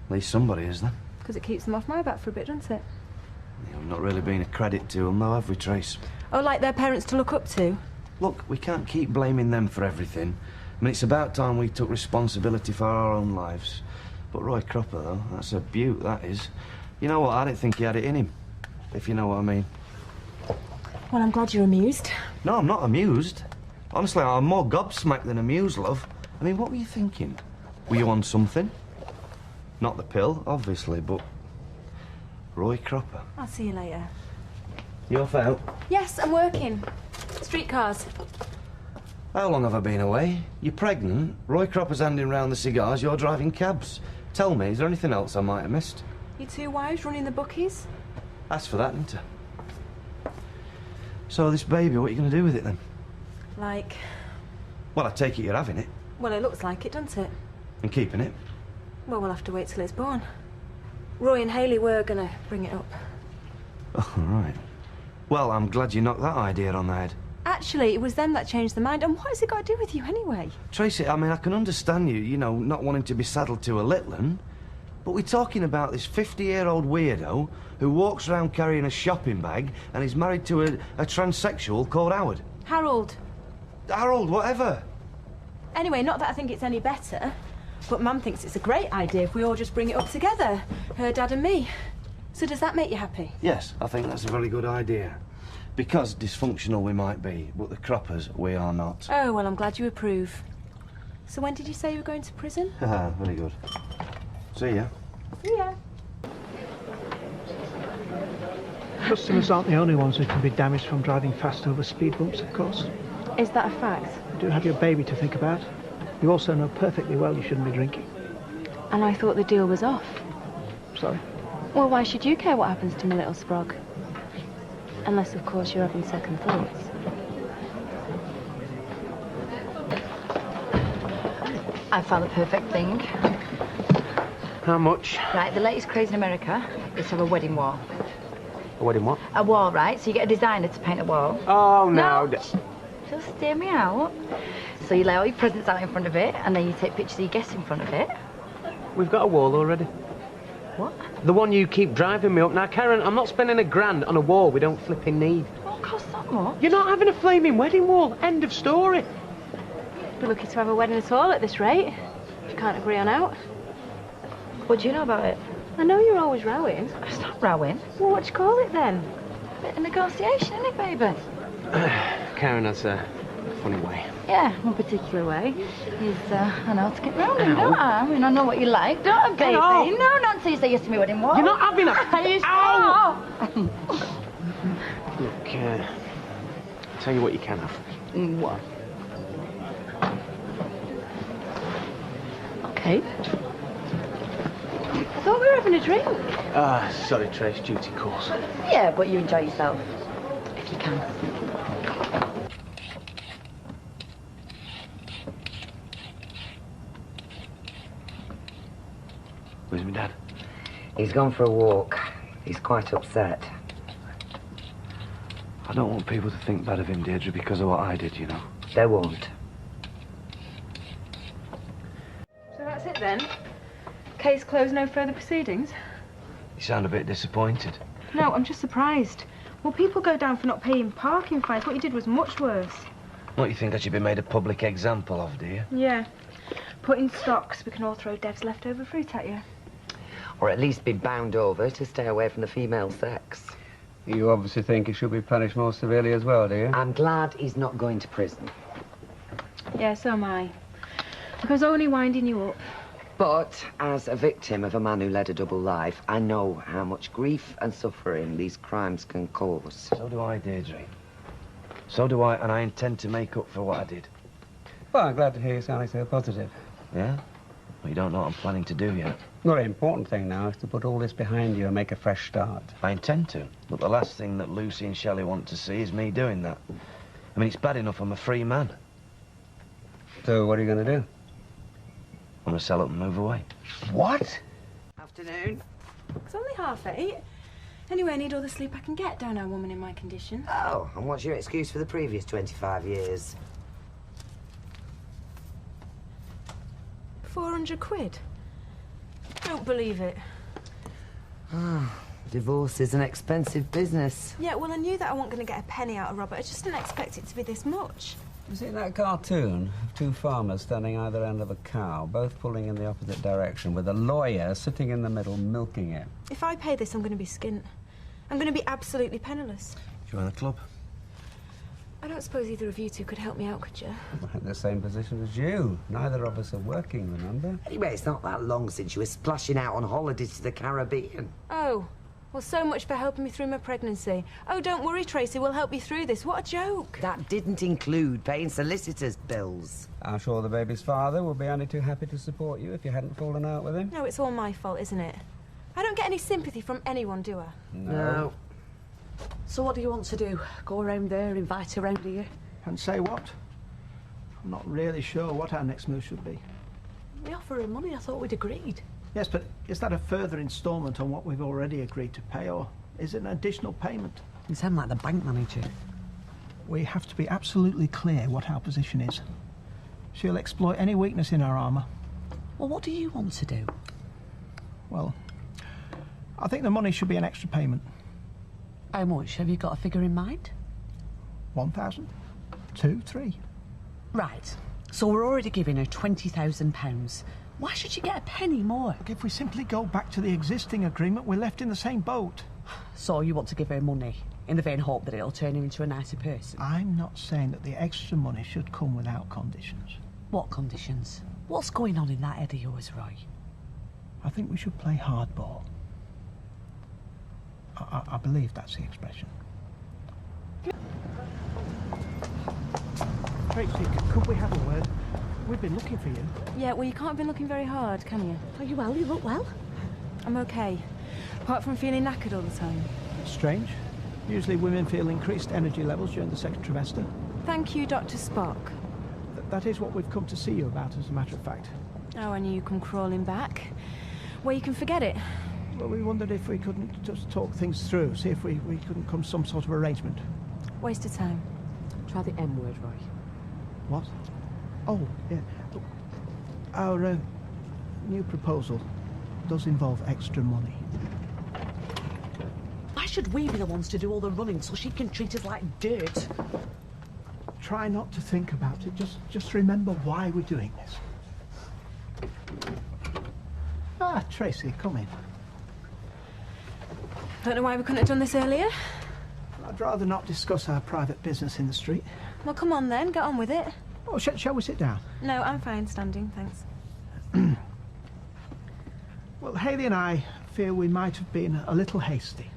at least somebody is, then. Because it keeps them off my back for a bit, doesn't it? Yeah, we've not really been a credit to them, though, have we, Trace? Oh, like their parents to look up to? Look, we can't keep blaming them for everything. I mean, it's about time we took responsibility for our own lives. But Roy Cropper, though, that's a beaut, that is. You know what? I didn't think he had it in him, if you know what I mean. Well, I'm glad you're amused. No, I'm not amused. Honestly, I'm more gobsmacked than amused, love. I mean, what were you thinking? Were you on something? Not the pill, obviously, but... Roy Cropper. I'll see you later. You off out? Yes, I'm working. Streetcars. How long have I been away? You're pregnant, Roy Cropper's handing round the cigars, you're driving cabs. Tell me, is there anything else I might have missed? You two wives running the bookies? That's for that, isn't it? So this baby, what are you going to do with it then? Like... Well, I take it you're having it. Well, it looks like it, doesn't it? And keeping it. Well, we'll have to wait till it's born. Roy and Hayley were going to bring it up. Oh, right. Well, I'm glad you knocked that idea on the head. Actually, it was them that changed their mind. And what has it got to do with you anyway? Tracy, I mean, I can understand you, you know, not wanting to be saddled to a little un. But we're talking about this 50-year-old weirdo who walks around carrying a shopping bag and is married to a transsexual called Howard. Harold. Harold, whatever. Anyway, not that I think it's any better, but Mum thinks it's a great idea if we all just bring it up together. Her dad and me. So does that make you happy? Yes, I think that's a very good idea. Because dysfunctional we might be, but the Croppers, we are not. Oh, well, I'm glad you approve. So when did you say you were going to prison? Ah, very good. See ya. See ya. Customers aren't the only ones who can be damaged from driving fast over speed bumps, of course. Is that a fact? You do have your baby to think about. You also know perfectly well you shouldn't be drinking. And I thought the deal was off. Sorry? Well, why should you care what happens to my little sprog? Unless, of course, you're having second thoughts. I found the perfect thing. How much? Right, the latest craze in America is to have a wedding wall. A wedding what? A wall, right? So you get a designer to paint a wall. Oh, no. Just hear me out. So you lay all your presents out in front of it, and then you take pictures of your guests in front of it. We've got a wall already. What? The one you keep driving me up. Now, Karen, I'm not spending $1,000 on a wall we don't flipping need. Well, it costs that much. You're not having a flaming wedding wall. End of story. Be lucky to have a wedding at all at this rate. If you can't agree on out. What do you know about it? I know you're always rowing. It's not rowing. Well, what do you call it then? A bit of negotiation, isn't it, baby? Karen, that's a funny way. Yeah, one particular way is I know how to get round him, don't I? I mean, I know what you like, don't I, baby? Ow. No, not until you say yes to me wedding wall. You're not having a... Ow! Look, I'll tell you what you can have. What? Okay. I thought we were having a drink. Sorry, Trace, duty calls. Yeah, but you enjoy yourself, if you can. Where's my dad? He's gone for a walk. He's quite upset. I don't want people to think bad of him, Deirdre, because of what I did, you know. They won't. So that's it then? Case closed, no further proceedings? You sound a bit disappointed. No, I'm just surprised. Well, people go down for not paying parking fines. What you did was much worse. What, you think I should be made a public example of, do you? Yeah. Put in stocks, we can all throw Dev's leftover fruit at you. Or at least be bound over to stay away from the female sex. You obviously think he should be punished more severely as well, do you? I'm glad he's not going to prison. Yeah, so am I. Because only winding you up. But as a victim of a man who led a double life, I know how much grief and suffering these crimes can cause. So do I, Deirdre. So do I, and I intend to make up for what I did. Well, I'm glad to hear you sounding so positive. Yeah? Well, you don't know what I'm planning to do yet. The very important thing now is to put all this behind you and make a fresh start. I intend to, but the last thing that Lucy and Shelley want to see is me doing that. I mean, it's bad enough I'm a free man. So what are you going to do? I'm going to sell up and move away. What? Afternoon. It's only 8:30. Anyway, I need all the sleep I can get, don't I, woman in my condition? Oh, and what's your excuse for the previous 25 years? 400 quid? Don't believe it. Divorce is an expensive business. Yeah, well, I knew that I wasn't going to get a penny out of Robert. I just didn't expect it to be this much. You see that cartoon of two farmers standing either end of a cow, both pulling in the opposite direction, with a lawyer sitting in the middle milking it? If I pay this, I'm going to be skint. I'm going to be absolutely penniless. Join the club. I don't suppose either of you two could help me out, could you? We're in the same position as you. Neither of us are working, remember? Anyway, it's not that long since you were splashing out on holidays to the Caribbean. Oh, well, so much for helping me through my pregnancy. Oh, don't worry, Tracey, we'll help you through this. What a joke. That didn't include paying solicitors' bills. I'm sure the baby's father would be only too happy to support you if you hadn't fallen out with him. No, it's all my fault, isn't it? I don't get any sympathy from anyone, do I? No. So what do you want to do? Go around there, invite her round here? And say what? I'm not really sure what our next move should be. We offer her money. I thought we'd agreed. Yes, but is that a further instalment on what we've already agreed to pay, or is it an additional payment? You sound like the bank manager. We have to be absolutely clear what our position is. She'll exploit any weakness in our armour. Well, what do you want to do? Well, I think the money should be an extra payment. How much? Have you got a figure in mind? 1,000? 2, 3. Right. So we're already giving her £20,000. Why should she get a penny more? Look, if we simply go back to the existing agreement, we're left in the same boat. So you want to give her money in the vain hope that it'll turn her into a nicer person? I'm not saying that the extra money should come without conditions. What conditions? What's going on in that head of yours, Roy? I think we should play hardball. I believe that's the expression. Tracey, could we have a word? We've been looking for you. Yeah, well, you can't have been looking very hard, can you? Are you well? You look well. I'm okay. Apart from feeling knackered all the time. Strange. Usually women feel increased energy levels during the second trimester. Thank you, Dr. Spock. That is what we've come to see you about, as a matter of fact. Oh, and you come crawling back. Well, you can forget it. Well, we wondered if we couldn't just talk things through, see if we couldn't come to some sort of arrangement. Waste of time. Try the M word, Roy. What? Oh, yeah. Our new proposal does involve extra money. Why should we be the ones to do all the running so she can treat us like dirt? Try not to think about it. Just remember why we're doing this. Ah, Tracey, come in. Don't know why we couldn't have done this earlier. I'd rather not discuss our private business in the street. Well, come on then, get on with it. Oh, shall we sit down? No, I'm fine standing, thanks. Well, Hayley and I feel we might have been a little hasty.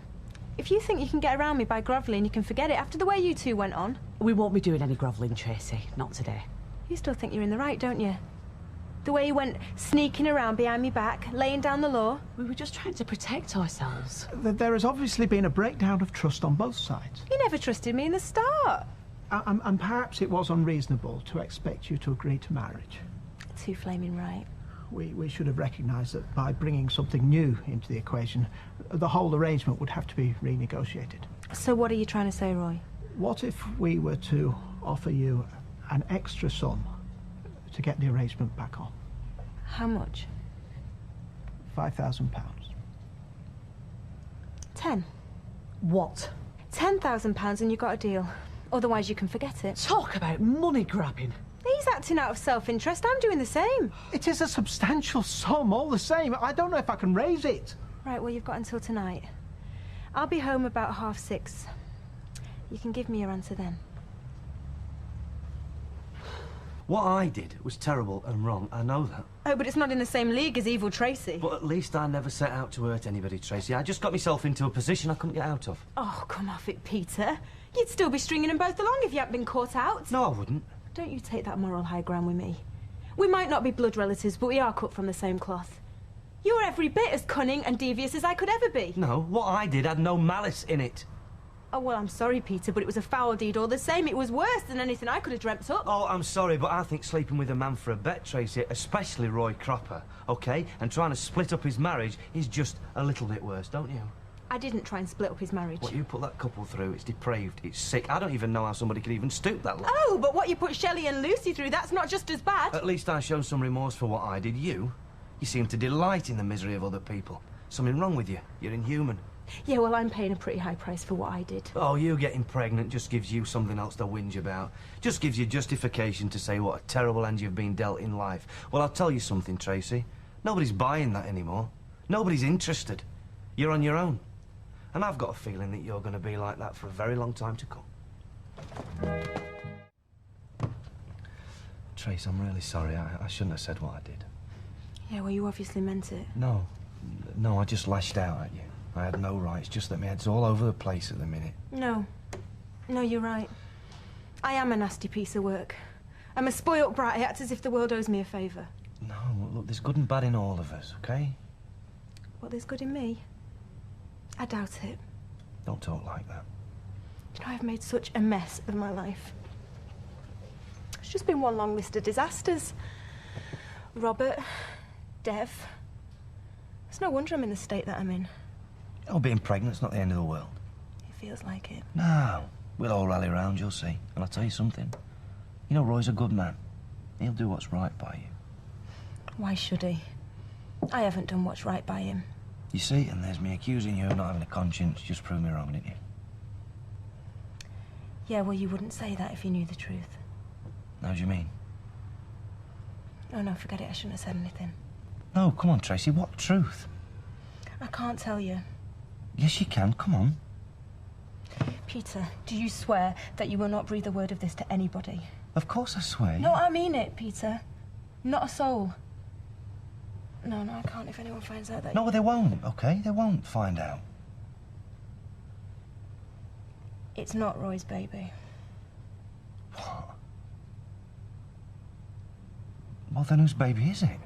If you think you can get around me by grovelling, you can forget it after the way you two went on. We won't be doing any grovelling, Tracey. Not today. You still think you're in the right, don't you? The way you went sneaking around behind me back, laying down the law. We were just trying to protect ourselves. There has obviously been a breakdown of trust on both sides. You never trusted me in the start. And perhaps it was unreasonable to expect you to agree to marriage. Too flaming right. We should have recognised that by bringing something new into the equation, the whole arrangement would have to be renegotiated. So what are you trying to say, Roy? What if we were to offer you an extra sum to get the arrangement back on? How much? £5,000. 10. What? £10,000 and you got a deal. Otherwise you can forget it. Talk about money grabbing. He's acting out of self-interest. I'm doing the same. It is a substantial sum, all the same. I don't know if I can raise it. Right, well, you've got until tonight. I'll be home about 6:30. You can give me your answer then. What I did was terrible and wrong, I know that. Oh, but it's not in the same league as evil Tracey. But at least I never set out to hurt anybody, Tracey. I just got myself into a position I couldn't get out of. Oh, come off it, Peter. You'd still be stringing them both along if you hadn't been caught out. No, I wouldn't. Don't you take that moral high ground with me. We might not be blood relatives, but we are cut from the same cloth. You're every bit as cunning and devious as I could ever be. No, what I did had no malice in it. Oh, well, I'm sorry, Peter, but it was a foul deed all the same. It was worse than anything I could have dreamt up. Oh, I'm sorry, but I think sleeping with a man for a bet, Tracey, especially Roy Cropper, OK? And trying to split up his marriage is just a little bit worse, don't you? I didn't try and split up his marriage. What you put that couple through, it's depraved, it's sick. I don't even know how somebody could even stoop that low. Oh, but what you put Shelley and Lucy through, that's not just as bad. At least I showed some remorse for what I did. You seem to delight in the misery of other people. Something wrong with you. You're inhuman. Yeah, well, I'm paying a pretty high price for what I did. Oh, you getting pregnant just gives you something else to whinge about. Just gives you justification to say what a terrible hand you've been dealt in life. Well, I'll tell you something, Tracey. Nobody's buying that anymore. Nobody's interested. You're on your own. And I've got a feeling that you're going to be like that for a very long time to come. Trace, I'm really sorry. I shouldn't have said what I did. Yeah, well, you obviously meant it. No, I just lashed out at you. I had no right. It's just that my head's all over the place at the minute. No, you're right. I am a nasty piece of work. I'm a spoilt brat. I act as if the world owes me a favour. No, look, there's good and bad in all of us, OK? What, there's good in me? I doubt it. Don't talk like that. You know, I've made such a mess of my life. It's just been one long list of disasters. Robert, Dev. It's no wonder I'm in the state that I'm in. Oh, being pregnant's not the end of the world. It feels like it. No, we'll all rally round, you'll see. And I'll tell you something. You know, Roy's a good man. He'll do what's right by you. Why should he? I haven't done what's right by him. You see, and there's me accusing you of not having a conscience. Just prove me wrong, didn't you? Yeah, well, you wouldn't say that if you knew the truth. How do you mean? Oh, no, forget it. I shouldn't have said anything. No, come on, Tracey. What truth? I can't tell you. Yes, you can. Come on. Peter, do you swear that you will not breathe a word of this to anybody? Of course I swear. No, I mean it, Peter. Not a soul. No, I can't if anyone finds out that... No, they won't, OK? They won't find out. It's not Roy's baby. What? Well, then whose baby is it?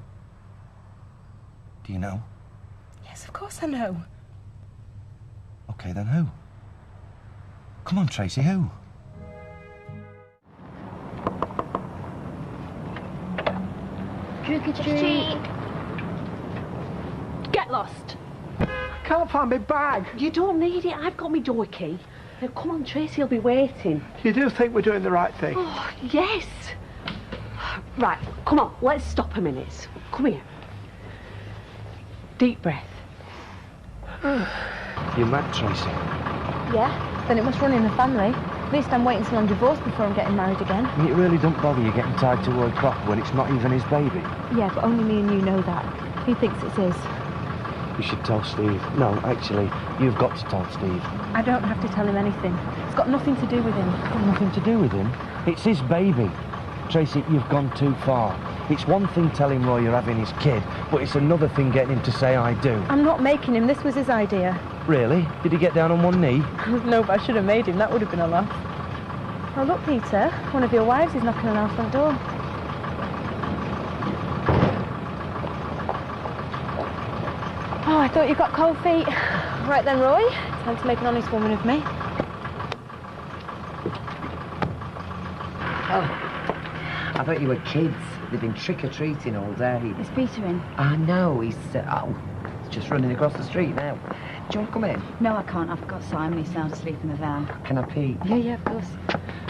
Do you know? Yes, of course I know. OK, then who? Come on, Tracey, who? Trick or treat. Get lost. Can't find my bag. You don't need it. I've got my door key. Now, come on, Tracey will be waiting. You do think we're doing the right thing? Oh, yes. Right, come on, let's stop a minute. Come here. Deep breath. You're mad, Tracey. Yeah, then it must run in the family. At least I'm waiting till I'm divorced before I'm getting married again. It really don't bother you getting tied to Roy Croft when it's not even his baby. Yeah, but only me and you know that. He thinks it's his. You should tell Steve. No, actually, you've got to tell Steve. I don't have to tell him anything. It's got nothing to do with him. It's got nothing to do with him. It's his baby. Tracey, you've gone too far. It's one thing telling Roy you're having his kid, but it's another thing getting him to say I do. I'm not making him. This was his idea. Really? Did he get down on one knee? No, but I should have made him. That would have been a laugh. Oh, look, Peter. One of your wives is knocking on our front door. Oh, I thought you got cold feet. Right then, Roy. Time to make an honest woman of me. Oh, I thought you were kids. They've been trick-or-treating all day. Is Peter in? I know, he's just running across the street now. Do you want to come in? No, I can't. I've got Simon. He's sound asleep in the van. Can I peek? Yeah, of course.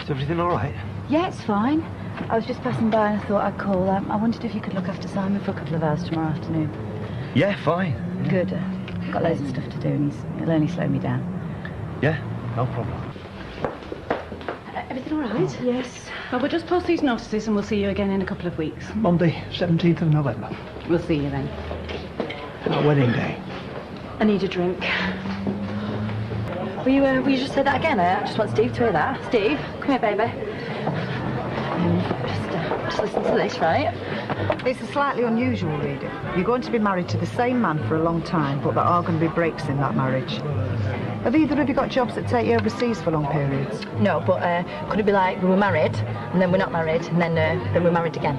Is everything all right? Yeah, it's fine. I was just passing by and I thought I'd call. I wondered if you could look after Simon for a couple of hours tomorrow afternoon. Yeah, fine. Yeah. Good. I've got loads of stuff to do and he'll only slow me down. Yeah, no problem. Everything all right? Yes. Well, we'll just post these notices and we'll see you again in a couple of weeks. Monday, 17th of November. We'll see you then. Our wedding day. I need a drink. Will you just say that again? I just want Steve to hear that. Steve, come here, baby. Just listen to this, right? It's a slightly unusual reading. You're going to be married to the same man for a long time, but there are going to be breaks in that marriage. Have either of you got jobs that take you overseas for long periods? No, but could it be like we were married, and then we're not married, and then we're married again?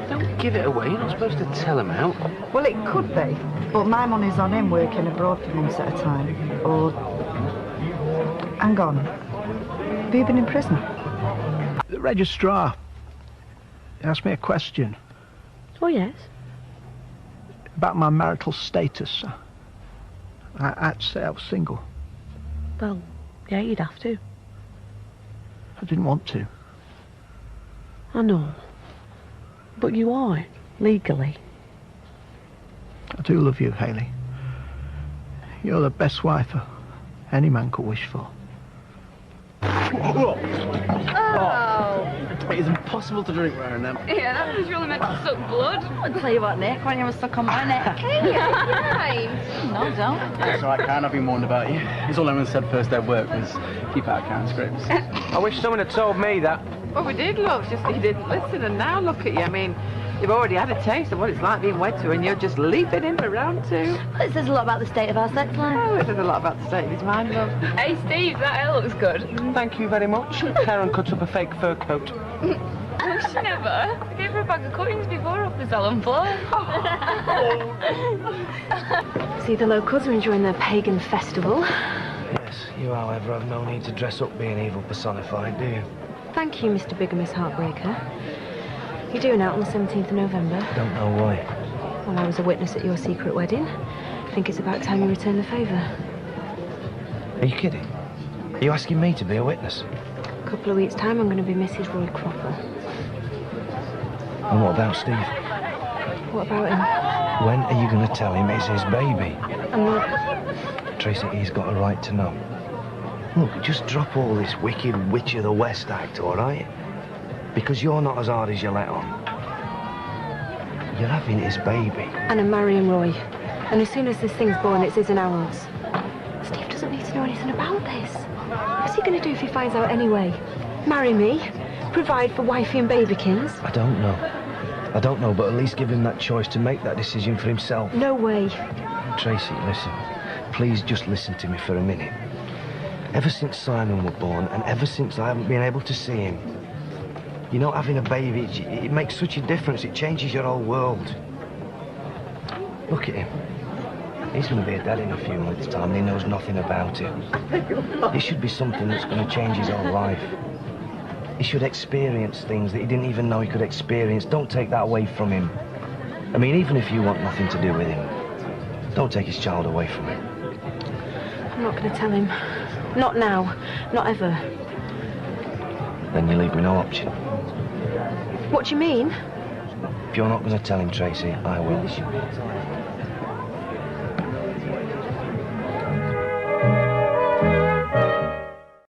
Don't give it away. You're not supposed to tell him out. Well, it could be, but my money's on him working abroad for months at a time. Or... Hang on. Have you been in prison? The registrar asked me a question. Oh, yes? About my marital status. I'd say I was single. Well, yeah, you'd have to. I didn't want to. I know. But you are, legally. I do love you, Hayley. You're the best wife any man could wish for. Oh! It is impossible to drink wearing them. Yeah, that was really meant to suck blood. I'll tell you what, Nick, why don't you have a suck on my neck? Hey, right. No, don't. That's all right, Karen, I've been warned about you. That's all everyone said first day of work was keep out of Karen's scripts. I wish someone had told me that. Well, we did, look, just that you didn't listen, and now look at you. I mean, you've already had a taste of what it's like being wed to, and you're just leaping in for round two. Well, it says a lot about the state of our sex life. Oh, it says a lot about the state of his mind, love. Hey, Steve, that hair looks good. Thank you very much. Karen cuts up a fake fur coat. No, she never. I gave her a bag of cuttings before off the salon floor. See, the locals are enjoying their pagan festival. Yes, you, however, have no need to dress up being evil personified, do you? Thank you, Mr. Bigamous Heartbreaker. You're doing out on the 17th of November. Don't know why. Well, I was a witness at your secret wedding. I think it's about time you return the favour. Are you kidding? Are you asking me to be a witness? A couple of weeks' time, I'm going to be Mrs. Roy Cropper. And what about Steve? What about him? When are you going to tell him it's his baby? I'm not... Tracy, he's got a right to know. Look, just drop all this wicked Witch of the West act, all right? Because you're not as hard as you let on. You're having his baby. And I'm marrying Roy. And as soon as this thing's born, it's his and ours. Steve doesn't need to know anything about this. What's he going to do if he finds out anyway? Marry me? Provide for wifey and babykins? I don't know. I don't know, but at least give him that choice to make that decision for himself. No way. Tracy, listen. Please just listen to me for a minute. Ever since Simon was born, and ever since I haven't been able to see him, you know, having a baby, it makes such a difference. It changes your whole world. Look at him. He's going to be a dad in a few months' time and he knows nothing about it. It should be something that's going to change his whole life. He should experience things that he didn't even know he could experience. Don't take that away from him. I mean, even if you want nothing to do with him, don't take his child away from him. I'm not going to tell him. Not now. Not ever. Then you leave me no option. What do you mean? If you're not going to tell him, Tracy, I will.